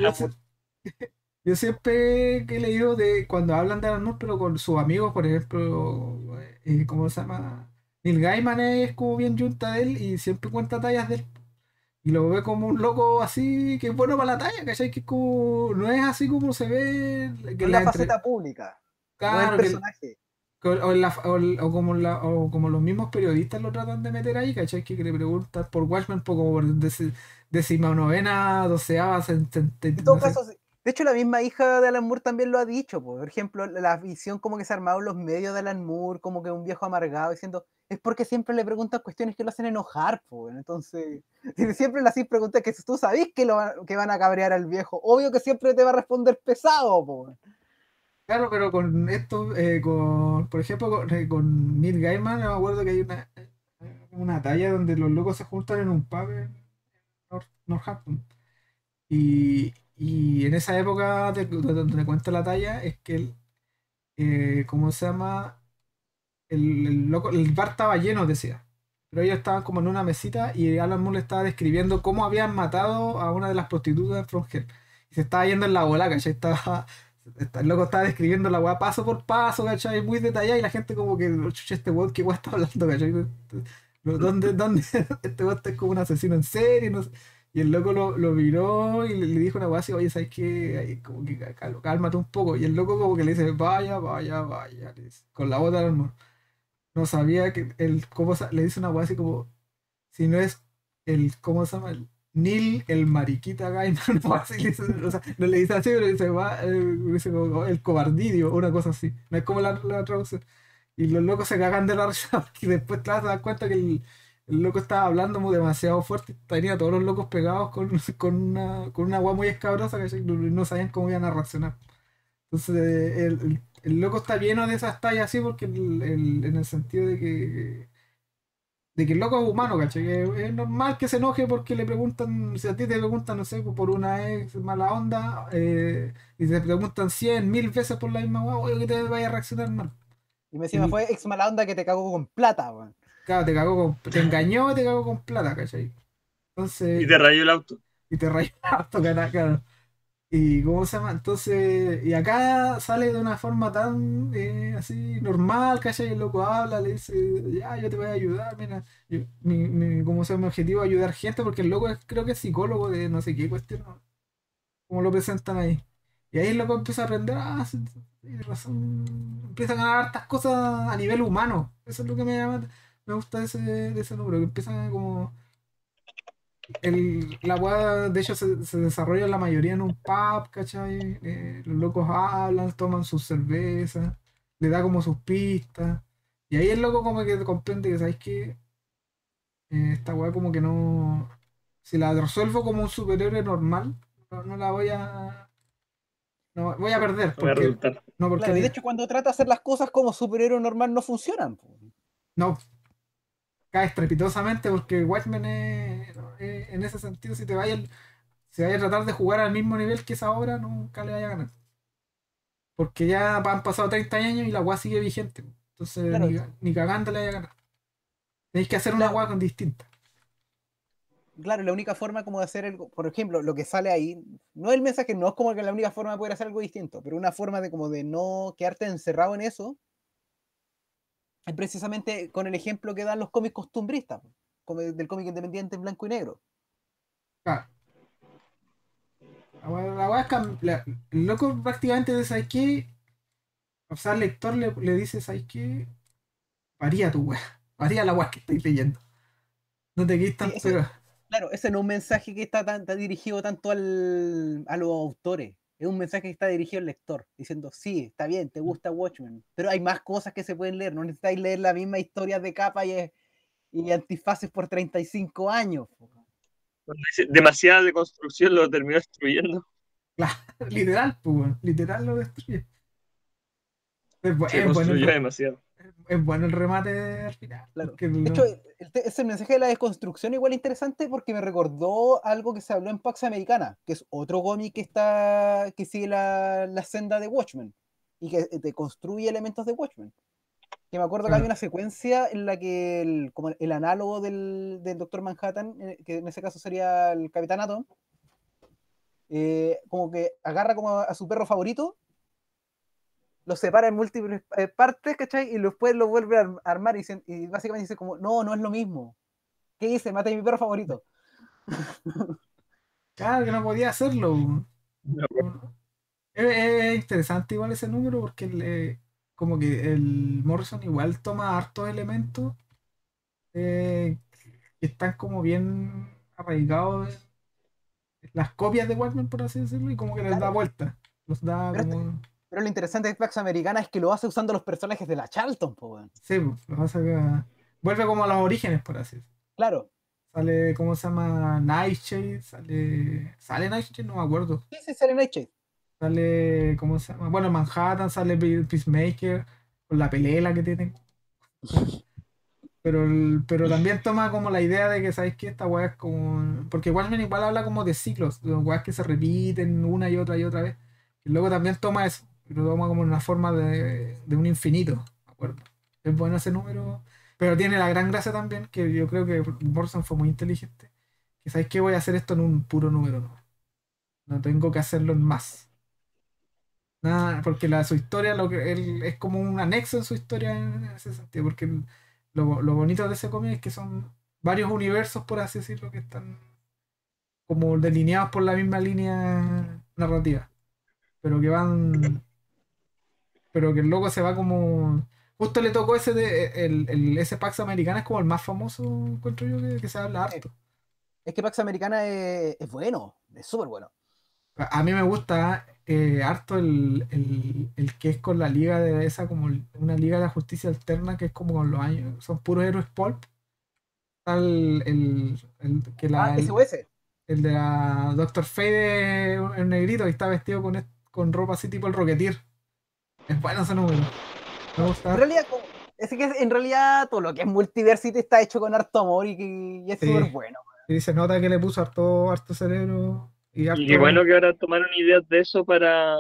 yo siempre que he leído de cuando hablan de Alan Moore, pero con sus amigos, por ejemplo, ¿cómo se llama? Neil Gaiman es como bien junta de él y siempre cuenta tallas de él. Y lo ve como un loco así que es bueno para la talla, ¿cachai? Que es como, no es así como se ve, No que es la la entre. faceta pública, no es el Claro, personaje. o como los mismos periodistas lo tratan de meter ahí, ¿cachai? Que le preguntan por Watchmen, como por décima novena, doceava, En todo no sé. caso, de hecho, la misma hija de Alan Moore también lo ha dicho. Por ejemplo, la visión como que se armaron los medios de Alan Moore, como que un viejo amargado diciendo, es porque siempre le preguntas cuestiones que lo hacen enojar, pues. Entonces, si siempre le hacís preguntas que tú sabés que van a cabrear al viejo, obvio que siempre te va a responder pesado, pues. Claro, pero con esto, por ejemplo, con Neil Gaiman, me acuerdo que hay una talla donde los locos se juntan en un pub en Northampton. Y en esa época donde te cuenta la talla, es que ¿cómo se llama? El bar estaba lleno, decía. Pero ellos estaban como en una mesita y Alan Moore le estaba describiendo cómo habían matado a una de las prostitutas de From Hell. Y se estaba yendo en la bola, ¿cachai? El loco estaba describiendo la weá paso por paso, ¿cachai? Muy detallada y la gente como que, chucha, este weón, ¿qué weá está hablando, ¿cachai? ¿Dónde este weón está como un asesino en serie? No sé. Y el loco lo miró y le dijo una weá así, oye, ¿sabes qué? Ahí como que cálmate un poco. Y el loco como que le dice, vaya, vaya, vaya, le dice, con la bota del amor. No sabía que le dice una weá así como, si no es ¿cómo se llama? El Neil, el mariquita Gaiman, no, así le dice, o sea, no le dice así, pero le dice, le dice como, el cobardidio, una cosa así. No es como la traducción. Y los locos se cagan de la risa, porque después claro, te das cuenta que el loco estaba hablando muy demasiado fuerte, y tenía a todos los locos pegados con una weá muy escabrosa, que no sabían cómo iban a reaccionar. Entonces, el loco está lleno de esas tallas así porque en el sentido de que el loco es humano, ¿cachai? Que es normal que se enoje porque le preguntan, si a ti te preguntan, no sé, por una ex mala onda, y te preguntan 100.000 veces por la misma hueá, oye, que te vaya a reaccionar mal. Y me encima fue ex mala onda que te cagó con plata, weón. Claro, te engañó, te cagó con plata, ¿cachai? Y Entonces, te rayó el auto. y te rayó harto, claro. Y cómo se llama, entonces, y acá sale de una forma tan así normal, ¿cachai? El loco habla, le dice, ya, yo te voy a ayudar, mira, ¿cómo se llama? Mi objetivo es ayudar gente, porque el loco creo que es psicólogo de no sé qué cuestión, ¿no? Como lo presentan ahí. Y ahí el loco empieza a aprender, sí, sí, tiene razón, empieza a ganar hartas cosas a nivel humano. Eso es lo que me gusta de ese número, que empieza como la weá, de hecho, se desarrolla la mayoría en un pub, ¿cachai? Los locos hablan, toman sus cervezas, le da como sus pistas. Y ahí el loco como que comprende que, ¿sabes qué? Esta weá como que no... Si la resuelvo como un superhéroe normal, no la voy a... No, voy a perder, No voy a porque... resultar. No, Claro, y de hecho cuando trata de hacer las cosas como superhéroe normal no funcionan, po. no, cae estrepitosamente porque Watchmen en ese sentido, si vaya a tratar de jugar al mismo nivel que es ahora, nunca le vaya a ganar. Porque ya han pasado 30 años y la weá sigue vigente. Entonces, Claro, ni cagando le vaya a ganar. Tenéis que hacer una claro, weá con distinta. claro, la única forma como de hacer algo, por ejemplo, lo que sale ahí, no el mensaje, no es como que la única forma de poder hacer algo distinto, pero una forma de como de no quedarte encerrado en eso, es precisamente con el ejemplo que dan los cómics costumbristas, como del cómic independiente en blanco y negro. Claro. La weá el loco prácticamente dice, ¿sabes qué? O sea, al lector le dice, ¿sabes qué? Varía tu weá. Varía la weá que estáis leyendo. No te quedes Sí, tan eso, pegado. claro, ese no es un mensaje que está dirigido tanto a los autores. Es un mensaje que está dirigido al lector, diciendo, sí, está bien, te gusta Watchmen, pero hay más cosas que se pueden leer. No necesitáis leer la misma historia de capa y antifaces por 35 años. Cuando dice demasiada deconstrucción lo terminó destruyendo. Claro, literal, pues, weón. Literal lo destruye. Se Es bueno construyó demasiado. es bueno el remate al final. Claro. Porque De hecho, ese mensaje de la desconstrucción igual interesante porque me recordó algo que se habló en Pax Americana, que es otro cómic que sigue la senda de Watchmen y que te construye elementos de Watchmen. Que me acuerdo que había claro, una secuencia en la que como el análogo del Doctor Manhattan, que en ese caso sería el Capitán Atom, como que agarra como a su perro favorito, lo separa en múltiples partes, ¿cachai? Y después lo vuelve a armar y básicamente dice como, no, no es lo mismo. ¿Qué hice? Maté a mi perro favorito. claro que no podía hacerlo, weón. No, Es interesante igual ese número porque como que el Morrison igual toma hartos elementos que están como bien arraigados en las copias de Watchmen, por así decirlo, y como que les da Claro. vuelta. Los da Pero, como... lo interesante de Pax Americana es que lo hace usando los personajes de la Charlton, po, weón. Sí, pues, los hace acá. vuelve como a los orígenes, por así decirlo. Claro. Sale, ¿cómo se llama? Nightshade, ¿sale Nightshade? No me acuerdo. Sí, sí, sale Nightshade. Sale, ¿cómo se llama? Bueno, Manhattan, sale Peacemaker, con la pelela que tienen. Pero también toma como la idea de que, ¿sabéis qué? Esta weá es como. Porque Watchmen igual habla como de ciclos, de weas que se repiten una y otra vez. Y luego también toma eso, y lo toma como en una forma de un infinito, ¿me acuerdo? Es bueno ese número, pero tiene la gran gracia también, que yo creo que Morrison fue muy inteligente. Que, ¿sabéis qué? Voy a hacer esto en un puro número, ¿no? No tengo que hacerlo en más. Nada, porque su historia él es como un anexo en su historia en ese sentido, porque lo bonito de ese cómic es que son varios universos, por así decirlo, que están como delineados por la misma línea narrativa, pero que van, pero que el loco se va como, justo le tocó ese Pax Americana es como el más famoso, encuentro yo, que se habla harto. Es que Pax Americana es bueno, es súper bueno. A mí me gusta harto el que es con la liga de esa, como una liga de la justicia alterna, que es como con los años, son puros héroes pulp. Está Ah, SOS. el de la Doctor Fate, el negrito, y está vestido con ropa así tipo el Rocketeer. Es bueno ese número. Me gusta En harto. realidad, es que en realidad todo lo que es Multiversity está hecho con harto amor y es súper Sí, bueno. y se nota que le puso harto cerebro y Y qué harto. bueno que ahora tomaron ideas de eso para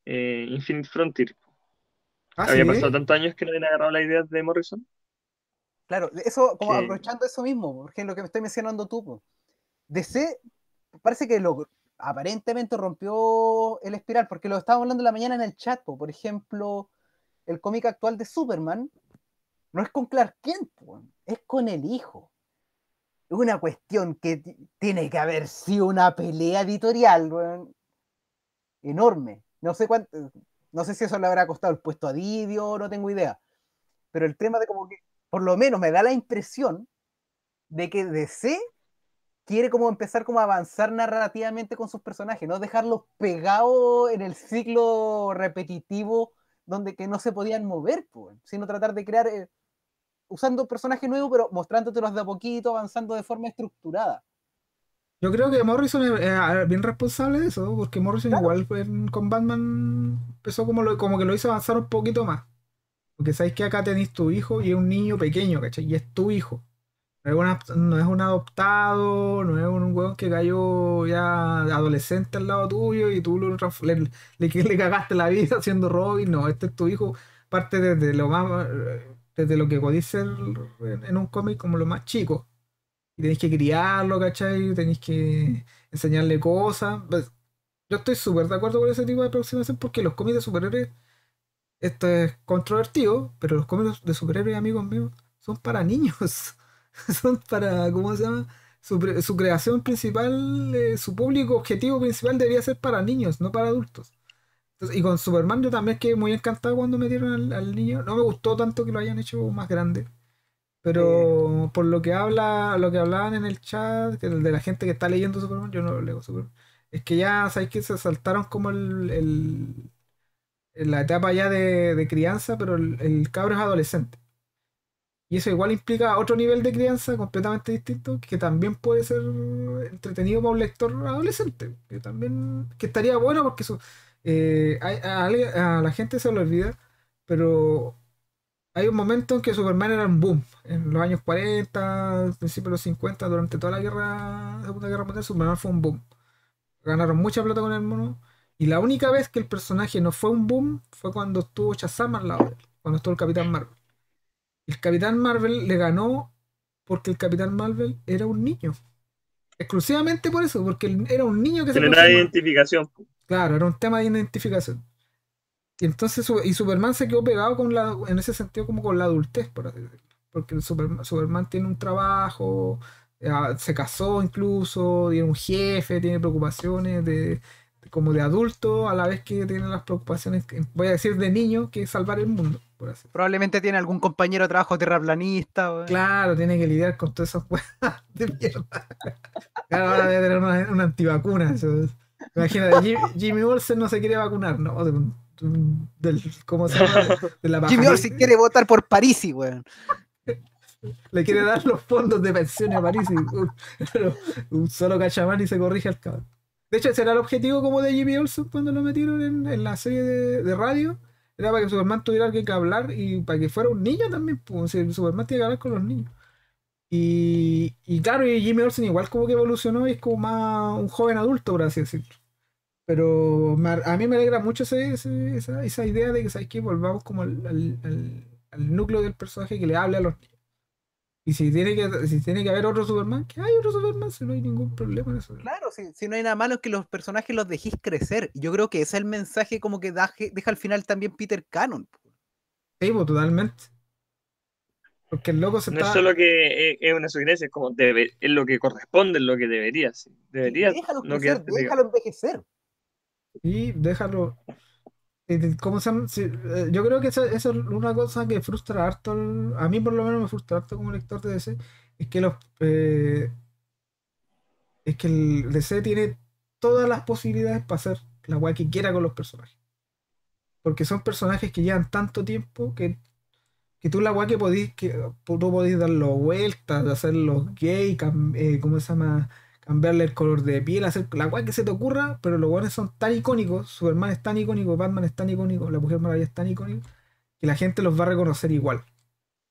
Infinite Frontier. Ah, Había sí. pasado tantos años que no habían agarrado las ideas de Morrison Claro, eso, como que aprovechando eso mismo, por ejemplo, lo que me estoy mencionando tú, po. DC parece que aparentemente rompió el espiral, porque lo estábamos hablando en la mañana en el chat, po. Por ejemplo, el cómic actual de Superman no es con Clark Kent, po, es con el hijo. Es una cuestión que tiene que haber sido una pelea editorial, weón, enorme. No sé cuánto, no sé si eso le habrá costado el puesto a Didio, no tengo idea. Pero el tema de como que, por lo menos me da la impresión de que DC quiere como empezar como a avanzar narrativamente con sus personajes, no dejarlos pegados en el ciclo repetitivo donde que no se podían mover, pues, sino tratar de crear, usando personajes nuevos, pero mostrándotelos de a poquito, avanzando de forma estructurada. Yo creo que Morrison es bien responsable de eso, porque Morrison Claro, igual con Batman empezó como que lo hizo avanzar un poquito más. Porque sabéis que acá tenéis tu hijo y es un niño pequeño, ¿cachai? Y es tu hijo. No es un adoptado, no es un weón que cayó ya adolescente al lado tuyo y tú le cagaste la vida haciendo Robin. No, este es tu hijo, parte desde lo que podéis ser en un cómic como lo más chico. Y tenéis que criarlo, ¿cachai? Tenéis que enseñarle cosas. Pues, yo estoy súper de acuerdo con ese tipo de aproximación porque los cómics de superhéroes, esto es controvertido, pero los cómics de superhéroes, amigos míos, son para niños. Son para, ¿cómo se llama? Su creación principal, su público objetivo principal debería ser para niños, no para adultos. Y con Superman yo también quedé muy encantado cuando metieron al niño. No me gustó tanto que lo hayan hecho más grande. Pero por lo que hablaban en el chat, que de la gente que está leyendo Superman, yo no lo leo Superman. Es que ya, sabéis que se saltaron como la etapa ya de crianza, pero el cabro es adolescente. Y eso igual implica otro nivel de crianza completamente distinto, que también puede ser entretenido para un lector adolescente, que también que estaría bueno porque a la gente se lo olvida, pero hay un momento en que Superman era un boom, en los años 40, principios de los 50, durante toda Segunda Guerra Mundial, Superman fue un boom. Ganaron mucha plata con el mono, y la única vez que el personaje no fue un boom fue cuando estuvo Shazam al lado de él, cuando estuvo el Capitán Marvel. El Capitán Marvel le ganó porque el Capitán Marvel era un niño. Exclusivamente por eso, porque era un niño que se generaba transformaba. identificación. Claro, era un tema de identificación. Y entonces Superman se quedó pegado en ese sentido como con la adultez, por así decirlo. Porque Superman tiene un trabajo, se casó incluso, tiene un jefe, tiene preocupaciones como de adulto, a la vez que tiene las preocupaciones, voy a decir de niño, que es salvar el mundo, por así decirlo. probablemente tiene algún compañero de trabajo terraplanista, weón. Claro, tiene que lidiar con todas esas weas de mierda. Claro, ahora debe tener una antivacuna. Imagínate, Jimmy Olsen no se quiere vacunar, ¿no? ¿Cómo se llama? De la Jimmy Olsen pajarita. quiere votar por Parisi, weón. Le quiere dar los fondos de pensión a París y un solo cachamán y se corrige al cabrón. De hecho, ese era el objetivo como de Jimmy Olsen cuando lo metieron en la serie de radio. Era para que Superman tuviera alguien que hablar y para que fuera un niño también. Pues, si Superman tiene que hablar con los niños. Y claro, y Jimmy Olsen igual como que evolucionó y es como más un joven adulto, por así decirlo. Pero a mí me alegra mucho esa idea de que, ¿sabes qué? Volvamos como al núcleo del personaje que le hable a los niños. Y si tiene que haber otro Superman, que hay otro Superman, si no hay ningún problema en eso. Claro, si no hay nada malo es que los personajes los dejéis crecer. Y yo creo que ese es el mensaje como que deja al final también Peter Cannon. Sí, pues totalmente. Porque el loco se No es está. solo que es una sugerencia, es como es lo que corresponde, es lo que debería, sí. Sí, Debería déjalo no crecer, quedarte pegado. déjalo envejecer. Y déjalo. ¿Cómo se llama? Sí, yo creo que eso es una cosa que frustra harto. A mí, por lo menos, me frustra harto como lector de DC. Es que es que el DC tiene todas las posibilidades para hacer la weá que quiera con los personajes. Porque son personajes que llevan tanto tiempo que tú la weá que tú podís darlo vueltas, hacerlos gay, ¿cómo se llama? Cambiarle el color de piel, hacer la weá que se te ocurra, pero los weones son tan icónicos, Superman es tan icónico, Batman es tan icónico, la Mujer Maravilla es tan icónica, que la gente los va a reconocer igual.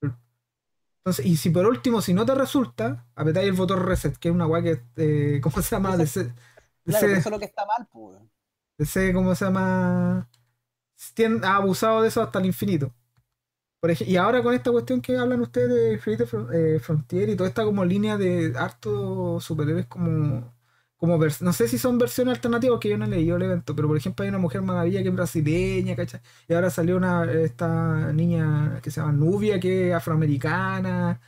Entonces, y si por último, si no te resulta, apretáis el botón reset, que es una weá que, ¿cómo se llama? Claro, pero DC, eso es lo que está mal, pues. ¿cómo se llama? Ha abusado de eso hasta el infinito. Y ahora con esta cuestión que hablan ustedes de Infinite Frontier y toda esta como línea de hartos superhéroes no sé si son versiones alternativas porque yo no he leído el evento, pero por ejemplo hay una Mujer Maravilla que es brasileña, ¿cachai? Y ahora salió esta niña que se llama Nubia, que es afroamericana.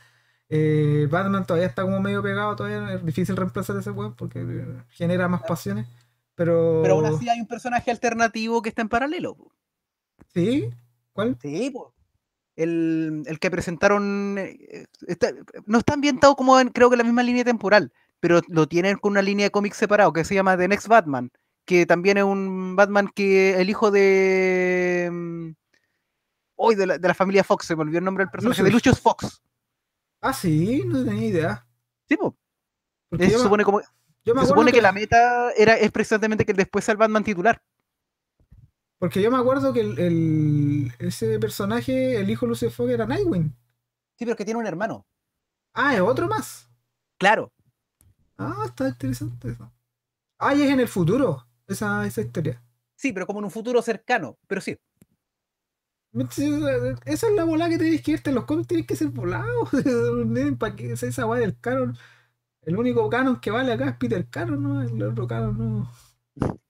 Batman todavía está como medio pegado, todavía es difícil reemplazar ese weón porque genera más pasiones. Pero aún Pero, así hay un personaje alternativo que está en paralelo, po. ¿sí? ¿Cuál? Sí, pues. El que presentaron no está ambientado como creo que en la misma línea temporal, pero lo tienen con una línea de cómics separado que se llama The Next Batman, que también es un Batman que el hijo de hoy de la familia Fox, se me olvidó el nombre del personaje, de Lucius. Lucius Fox. Ah, sí, no tenía idea. Sí, pues. Porque Se supone como yo me se acuerdo supone que que la meta es precisamente que después sea el Batman titular. Porque yo me acuerdo que ese personaje, el hijo de Lucius Fox, era Nightwing. Sí, pero que tiene un hermano. Ah, es otro más. Claro. Ah, está interesante eso. Ah, y es en el futuro, esa historia. Sí, pero como en un futuro cercano, pero sí. Esa es la volada que tenéis que irte. Los cómics tienen que ser volados. ¿Para qué es esa weá del canon? El único canon que vale acá es Peter Canon, ¿no? El otro canon no.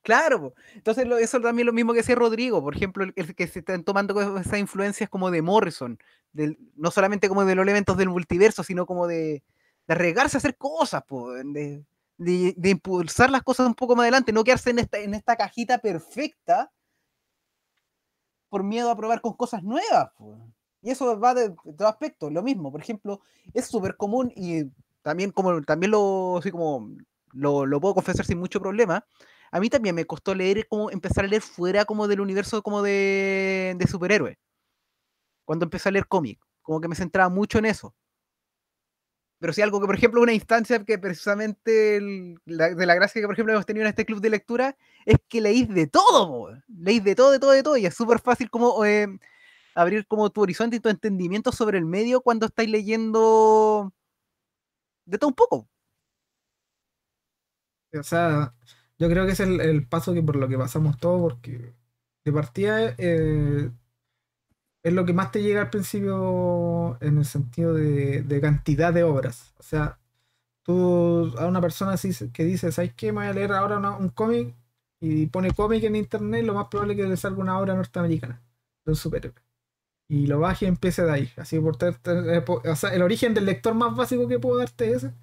Claro, po. Entonces eso también lo mismo que decía Rodrigo, por ejemplo, el que se están tomando esas influencias como de Morrison, no solamente como de los elementos del multiverso, sino como de arriesgarse a hacer cosas, po, de impulsar las cosas un poco más adelante, no quedarse en esta cajita perfecta por miedo a probar con cosas nuevas, po. Y eso va de todo aspecto, lo mismo, por ejemplo, es súper común y también como también así como lo puedo confesar sin mucho problema. A mí también me costó leer como empezar a leer fuera como del universo como de superhéroes. Cuando empecé a leer cómic, como que me centraba mucho en eso. Pero sí algo que, por ejemplo, una instancia que precisamente de la gracia que, por ejemplo, hemos tenido en este club de lectura es que leís de todo, po. Leís de todo, de todo, de todo, y es súper fácil como abrir como tu horizonte y tu entendimiento sobre el medio cuando estáis leyendo de todo un poco. O sea, yo creo que es el paso que por lo que pasamos todos, porque de partida es lo que más te llega al principio en el sentido de cantidad de obras. O sea, tú a una persona así que dice, ¿sabes qué? Me voy a leer ahora un cómic y pone cómic en internet, lo más probable es que le salga una obra norteamericana de un superhéroe. Y lo baje y empiece de ahí. Así o sea, el origen del lector más básico que puedo darte es ese.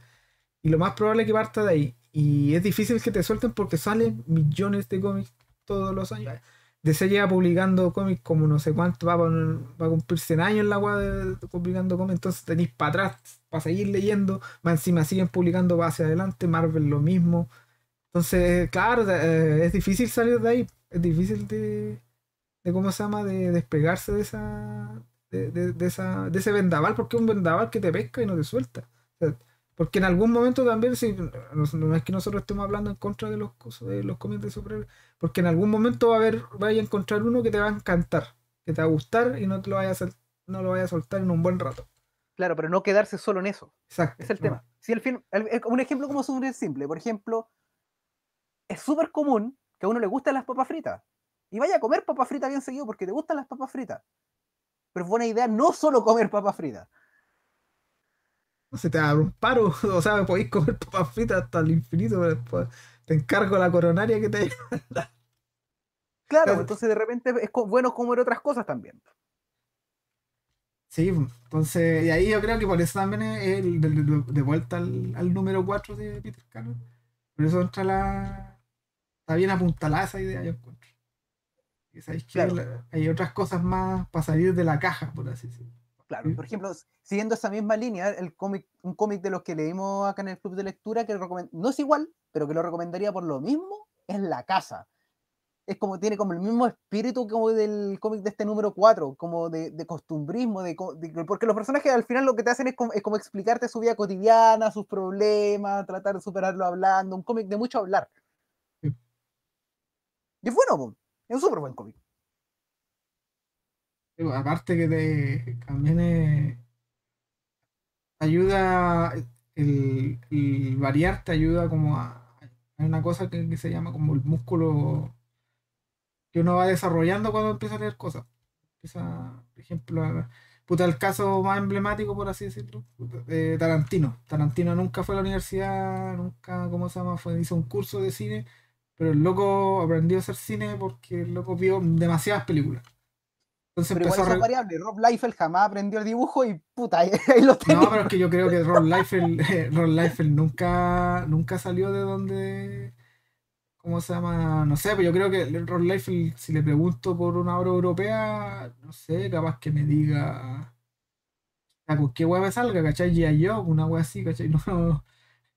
Y lo más probable es que parta de ahí. Y es difícil que te suelten porque salen millones de cómics todos los años. DC lleva publicando cómics como no sé cuánto, va a cumplir 100 años la weá publicando cómics, entonces tenéis para atrás para seguir leyendo, más encima siguen publicando hacia adelante, Marvel lo mismo. Entonces, claro, es difícil salir de ahí, es difícil de ¿cómo se llama? De despegarse de esa. de ese vendaval, porque es un vendaval que te pesca y no te suelta. O sea, porque en algún momento también, si, no, no es que nosotros estemos hablando en contra de los cómics de superhéroes, porque en algún momento vaya a encontrar uno que te va a encantar, que te va a gustar y no te lo vaya no lo vaya a soltar en un buen rato. Claro, pero no quedarse solo en eso. Exacto. Es el No. tema. Si el film, un ejemplo como súper simple, por ejemplo, es súper común que a uno le gusten las papas fritas. Y vaya a comer papas fritas bien seguido porque te gustan las papas fritas. Pero es buena idea no solo comer papas fritas. No se te da un paro, o sea, podéis comer papas fritas hasta el infinito, pero después te encargo la coronaria que te... Claro, pues, entonces de repente es bueno comer otras cosas también. Sí, entonces, y ahí yo creo que por eso también es de vuelta al número 4 de Peter Cannon. Por eso entra está bien apuntalada esa idea, yo encuentro. Y sabéis que Claro, hay otras cosas más para salir de la caja, por así decirlo. claro. ¿Sí? Por ejemplo, siguiendo esa misma línea, un cómic de los que leímos acá en el club de lectura, que no es igual, pero que lo recomendaría por lo mismo, es La Casa. Es como, tiene como el mismo espíritu como del cómic de este número 4 como de costumbrismo, porque los personajes al final lo que te hacen es como explicarte su vida cotidiana, sus problemas, tratar de superarlo hablando, un cómic de mucho hablar. Sí. Y es bueno, po, es un súper buen cómic. Digo, aparte que también ayuda, el variar te ayuda como hay una cosa que se llama como el músculo que uno va desarrollando cuando empieza a leer cosas. Empieza, por ejemplo, puta, el caso más emblemático, por así decirlo, puta, Tarantino. Tarantino nunca fue a la universidad, nunca, ¿cómo se llama? Hizo un curso de cine, pero el loco aprendió a hacer cine porque el loco vio demasiadas películas. Entonces Pero igual empezó a... eso es variable. Rob Liefeld jamás aprendió el dibujo y puta, ahí lo No, tenía. pero es que yo creo que Ron Liefeld, Ron Liefeld nunca salió de donde... ¿Cómo se llama? No sé, pero yo creo que Ron Liefeld, si le pregunto por una obra europea, no sé, capaz que me diga... con qué hueá me salga, ¿cachai? G.I. Joe, una hueá así, ¿cachai? No,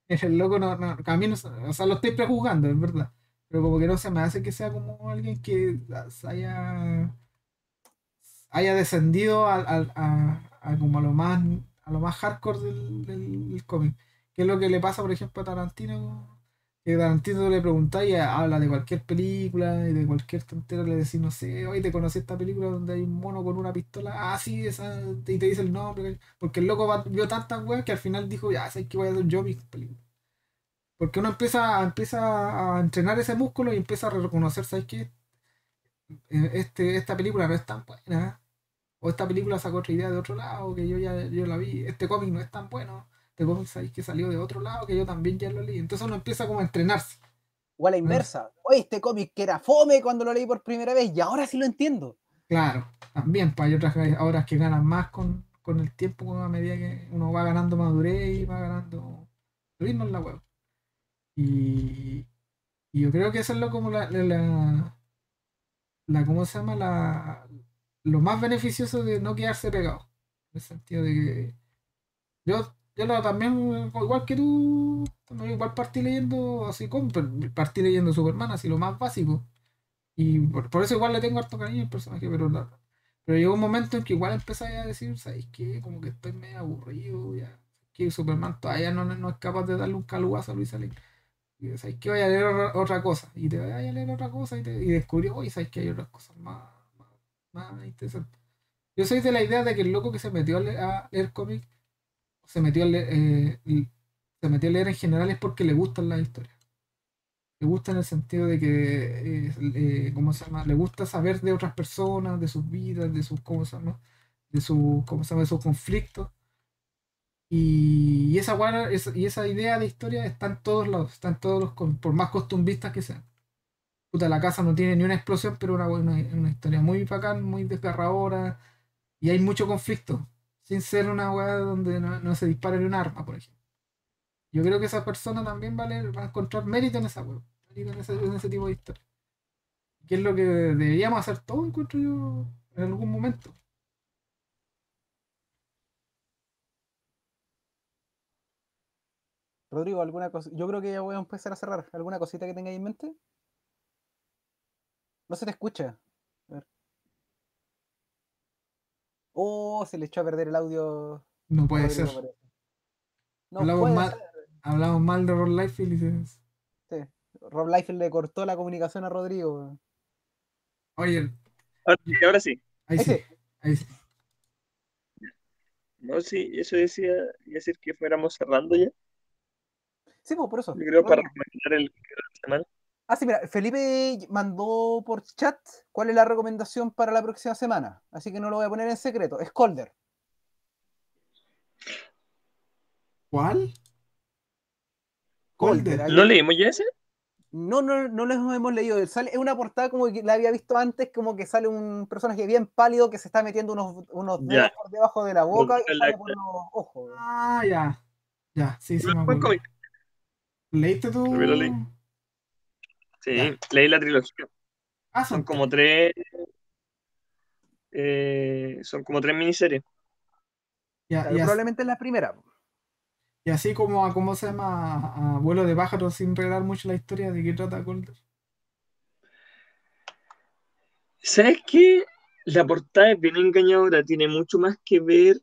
el loco a mí no, o sea, lo estoy prejuzgando, es verdad. Pero como que no se me hace que sea como alguien que haya descendido como a lo más hardcore del cómic. ¿Qué es lo que le pasa, por ejemplo, a Tarantino? Que Tarantino le preguntáis y habla de cualquier película y de cualquier tontera, le decís, no sé, hoy te conocí esta película donde hay un mono con una pistola, ah, sí, esa, y te dice el nombre, porque el loco vio tantas weas que al final dijo, ya, sé que voy a hacer yo mis películas. Porque uno empieza a entrenar ese músculo y empieza a reconocer, ¿sabes qué? Esta película no es tan buena, o esta película sacó otra idea de otro lado, que yo la vi, este cómic no es tan bueno, este cómic sabéis que salió de otro lado, que yo también ya lo leí. Entonces uno empieza como a entrenarse. O a la ¿No? inversa. Oye, este cómic que era fome cuando lo leí por primera vez y ahora sí lo entiendo. Claro, también, pues hay otras obras que ganan más con el tiempo, a medida que uno va ganando madurez y va ganando ritmo en la web. Y, y yo creo que eso es lo como ¿cómo se llama? Lo más beneficioso de no quedarse pegado. En el sentido de que también, igual que tú, también igual partí leyendo así como, partí leyendo Superman, así lo más básico. Y por eso igual le tengo harto cariño al personaje, pero llegó un momento en que igual empecé a decir, ¿sabes qué? Como que estoy medio aburrido, ya. Que Superman todavía no es capaz de darle un calugazo a Luis Lane. Y ¿sabes qué? Voy a leer otra cosa. Y te voy a leer otra cosa y descubrí, oye, ¿sabes qué? Hay otras cosas más interesantes. Yo soy de la idea de que el loco que se metió a leer cómics se metió a leer, se metió a leer en general es porque le gustan las historias. Le gusta en el sentido de que, ¿cómo se llama? Le gusta saber de otras personas, de sus vidas, de sus, ¿cómo se llama? ¿Cómo se llama? De sus conflictos. Y esa idea de historia está en todos lados, está en todos por más costumbristas que sean. Puta, la casa no tiene ni una explosión, pero una historia muy bacán, muy desgarradora, y hay mucho conflicto, sin ser una weá donde no se dispara ni un arma, por ejemplo. Yo creo que esa persona también va a encontrar mérito en esa web, mérito en ese tipo de historia. Que es lo que deberíamos hacer todos, encuentro yo, en algún momento. Rodrigo, ¿alguna cosa? Yo creo que ya voy a empezar a cerrar. ¿Alguna cosita que tengáis en mente? No se te escucha. A ver. Oh, se le echó a perder el audio No a puede ser. Rodrigo Pérez. No Hablamos puede mal, ser. hablamos mal de Rob Liefeld y Sí. Rob Liefeld le cortó la comunicación a Rodrigo. oye, Ahora sí. ahí Ahí sí, sí. ahí sí. No, sí, eso decía, iba a decir que fuéramos cerrando ya. Sí, pues por eso. Yo creo para Rodrigo. recomendar el libro de la semana. Ah, sí, mira, Felipe mandó por chat cuál es la recomendación para la próxima semana. Así que no lo voy a poner en secreto. Es Colder. ¿Cuál? Colder. Colder. ¿No leímos ya ese? No, no les hemos leído. Es una portada como que la había visto antes, como que sale un personaje bien pálido que se está metiendo unos dedos Ya. por debajo de la Los boca dedos y en la sale por los ojos. Ah, ya. Ya, sí, sí me buen acuerdo. cómic. ¿Leíste También lo leí. tú? Sí, Ya. leí la trilogía. Ah, Son son como tres. tres, son como tres miniseries. Ya, Claro, probablemente es la primera. y así como a, ¿cómo se llama? A vuelo de pájaro sin revelar mucho la historia de qué trata Colder. ¿Sabes qué? La portada es bien engañadora, tiene mucho más que ver.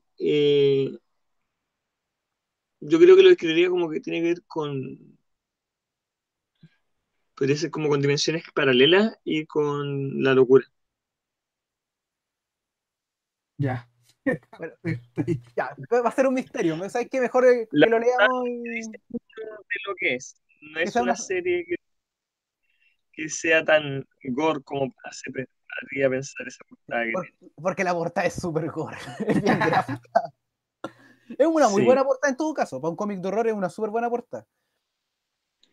Yo creo que lo describiría como que tiene que ver con. Podría ser como con dimensiones paralelas y con la locura. Ya. Bueno, Sí. ya, va a ser un misterio. ¿Sabes qué? Mejor La que lo portada leamos te y dice mucho de lo que es. No que es sea una una. serie que sea tan gore como haría pensar esa portada que tiene. Porque la portada es súper gore. Es bien gráfica. Es una muy Sí, buena portada en todo caso. Para un cómic de horror es una súper buena portada.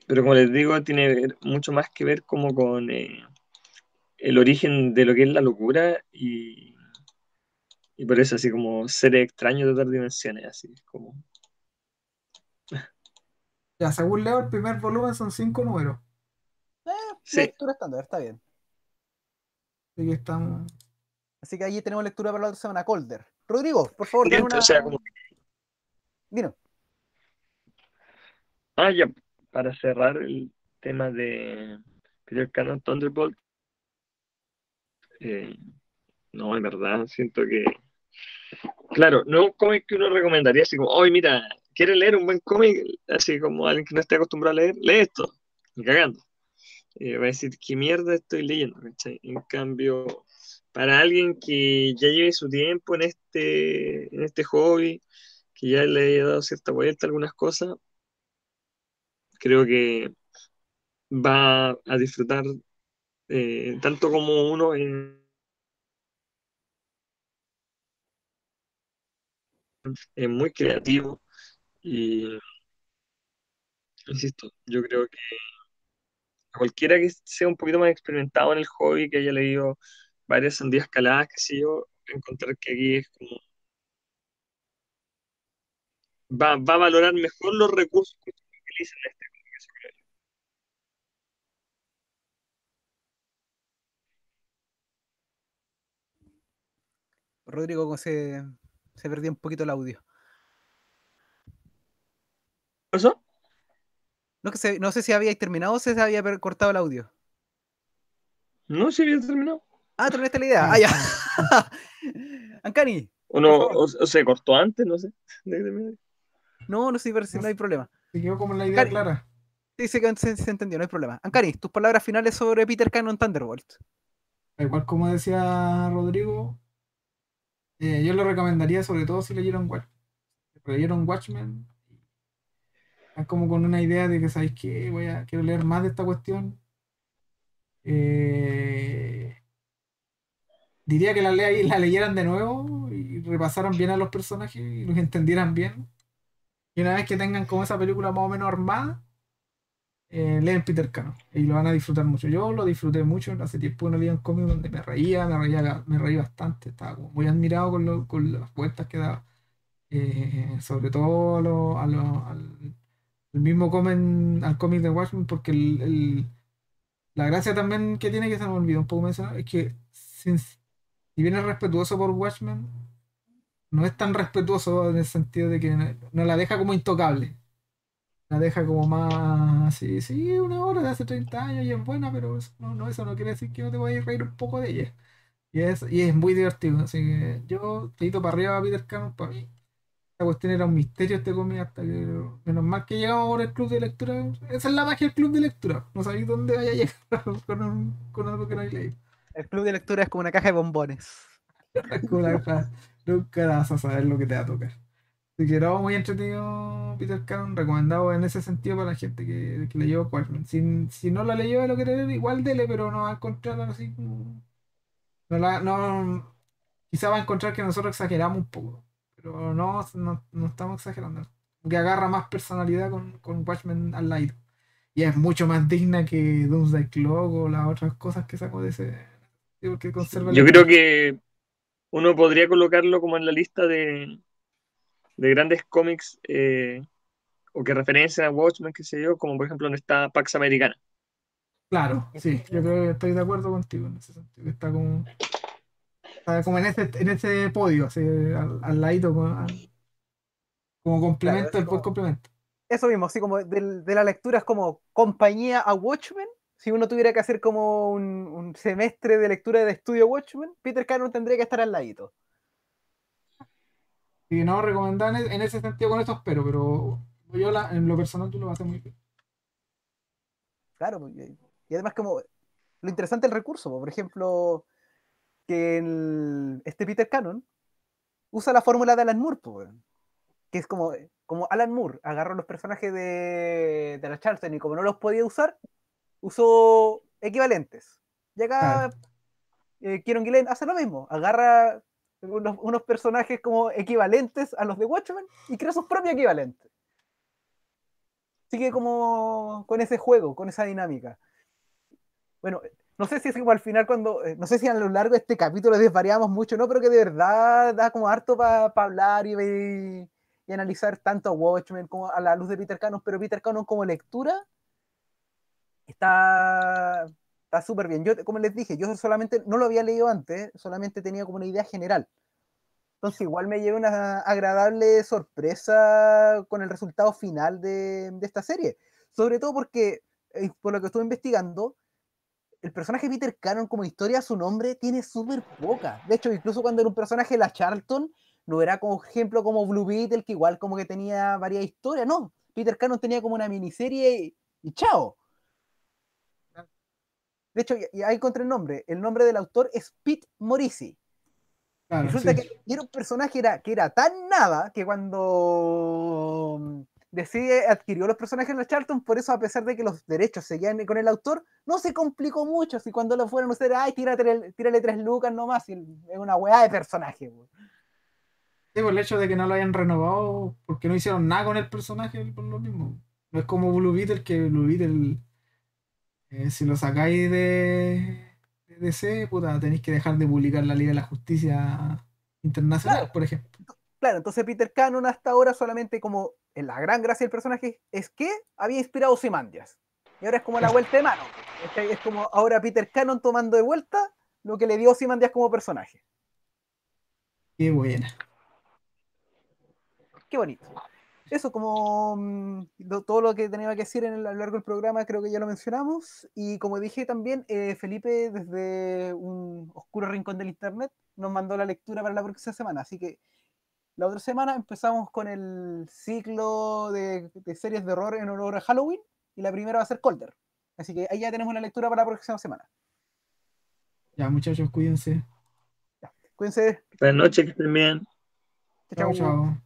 pero como les digo, tiene mucho más que ver como con el origen de lo que es la locura y por eso así como seres extraños de otras dimensiones, así como. Ya, según leo, el primer volumen son 5 números. Sí, Lectura estándar, está bien. Así que estamos. Así que allí tenemos lectura para la otra semana. Colder. Rodrigo, por favor, dan pendiente, o una. sea, como. Dino. Ah, ya, para cerrar el tema de Peter Cannon Thunderbolt, eh, no, en verdad, siento que. Claro, no es un cómic que uno recomendaría así como, oye, mira, ¿quieres leer un buen cómic? Así como alguien que no esté acostumbrado a leer, lee esto, y cagando. Va a decir, ¿qué mierda estoy leyendo? ¿Cachai? En cambio, para alguien que ya lleve su tiempo en este hobby, que ya le haya dado cierta vuelta a algunas cosas, creo que va a disfrutar tanto como uno es muy creativo y, insisto, yo creo que a cualquiera que sea un poquito más experimentado en el hobby, que haya leído varias sandías caladas, que sé yo, encontrar que aquí es como va a valorar mejor los recursos que se utilizan en este contexto. Rodrigo, como se perdió un poquito el audio. ¿Eso? No sé si habíais terminado o se había cortado el audio. No, se había terminado. Ah, terminaste la idea. Ah, Sí, ya. sí. Ancani, O, por no, favor. o se cortó antes, no sé. de terminar. No, no sé, pero sí, No no hay sé, problema. se quedó como la idea Ancani, clara. sí, se entendió, no hay problema. Ancani, tus palabras finales sobre Peter Cannon Thunderbolt. Igual como decía Rodrigo, yo le recomendaría sobre todo si leyeron Watchmen, es como con una idea de que sabéis que quiero leer más de esta cuestión. Eh, Diría que la leyeran de nuevo y repasaran bien a los personajes y los entendieran bien. Y una vez que tengan como esa película más o menos armada, leen Peter Cano y lo van a disfrutar mucho. Yo lo disfruté mucho, hace tiempo no leía un cómic donde me reí bastante, estaba como muy admirado con las vueltas que daba. Sobre todo al mismo al cómic de Watchmen, porque la gracia también que tiene, que se me olvidó un poco mencionar, es que si bien es respetuoso por Watchmen, no es tan respetuoso en el sentido de que no la deja como intocable. La deja como más así, sí, una obra de hace 30 años y es buena, pero eso no quiere decir que no te vayas a reír un poco de ella. Y es muy divertido, así que yo te para arriba a Peter Cameron, para mí. La cuestión era un misterio este cómic hasta que menos mal que llegamos por el club de lectura. Esa es la magia del club de lectura. No sabéis dónde vaya a llegar con algo que no hay leído. El club de lectura es como una caja de bombones. Es como la caja, nunca vas a saber lo que te va a tocar. Así que no, muy entretenido Peter Cannon, recomendado en ese sentido para la gente que leyó Watchmen. Si no la leyó de lo que leer, igual dele, pero no va a encontrar así como. No, quizá va a encontrar que nosotros exageramos un poco, pero no estamos exagerando. Que agarra más personalidad con Watchmen al lado. Y es mucho más digna que Doomsday Clock o las otras cosas que sacó de ese. Porque conserva la Yo creo esencia. que uno podría colocarlo como en la lista de grandes cómics o que referencian a Watchmen, qué sé yo, como por ejemplo donde está Pax Americana. Claro, sí, yo creo que estoy de acuerdo contigo en ese sentido. Que está como en ese podio, así, al ladito, como Claro, complemento, así el buen como. complemento. Eso mismo, así como de la lectura es como compañía a Watchmen. Si uno tuviera que hacer como un semestre de lectura de estudio Watchmen, Peter Cannon tendría que estar al ladito. Y no recomendar en ese sentido con estos, pero yo en lo personal tú lo vas a hacer muy bien. Claro, pues, y además como lo interesante del recurso, por ejemplo, que este Peter Cannon usa la fórmula de Alan Moore, pues, weón, que es como Alan Moore agarró los personajes de la Charlton y como no los podía usar, usó equivalentes. Y Claro. acá Kieron Gillen hace lo mismo, agarra unos personajes como equivalentes a los de Watchmen y crea sus propios equivalentes. Sigue como con ese juego, con esa dinámica. Bueno, no sé si es como al final no sé si a lo largo de este capítulo desvariamos mucho, ¿no? Pero que de verdad da como harto para analizar y analizar tanto a Watchmen como a la luz de Peter Cannon, pero Peter Cannon como lectura está súper bien. Yo, como les dije, yo solamente no lo había leído antes, solamente tenía como una idea general. Entonces igual me llevé una agradable sorpresa con el resultado final de esta serie. Sobre todo porque, por lo que estuve investigando, el personaje Peter Cannon como historia, su nombre tiene súper poca. De hecho, incluso cuando era un personaje de la Charlton, no era como ejemplo como Blue Beetle, que igual como que tenía varias historias, no. Peter Cannon tenía como una miniserie y chao. De hecho, ya encontré el nombre. El nombre del autor es Pete Morisi. Y Claro, resulta sí. que era un personaje que era tan nada que cuando decide adquirió los personajes de la Charlton, por eso a pesar de que los derechos seguían con el autor, no se complicó mucho. Si cuando lo fueron a hacer, ay, tírale 3 lucas nomás, y es una weá de personaje. Wey. Sí, por el hecho de que no lo hayan renovado, porque no hicieron nada con el personaje por lo mismo. No es como Blue Beetle, que Blue Beetle, si lo sacáis de DC, puta, tenéis que dejar de publicar la Liga de la Justicia Internacional, Claro, por ejemplo. claro, entonces Peter Cannon hasta ahora solamente como en la gran gracia del personaje es que había inspirado a Ozymandias. Y ahora es como la vuelta de mano. Es como ahora Peter Cannon tomando de vuelta lo que le dio Ozymandias como personaje. Qué buena. Qué bonito. Eso, como todo lo que tenía que decir a lo largo del programa, creo que ya lo mencionamos. Y como dije también, Felipe, desde un oscuro rincón del internet, nos mandó la lectura para la próxima semana. Así que la otra semana empezamos con el ciclo de series de horror en honor a Halloween. Y la primera va a ser Colder. Así que ahí ya tenemos la lectura para la próxima semana. Ya, muchachos, cuídense. Ya, cuídense. Buenas noches, que estén bien. Chao, Chao, chao. chao.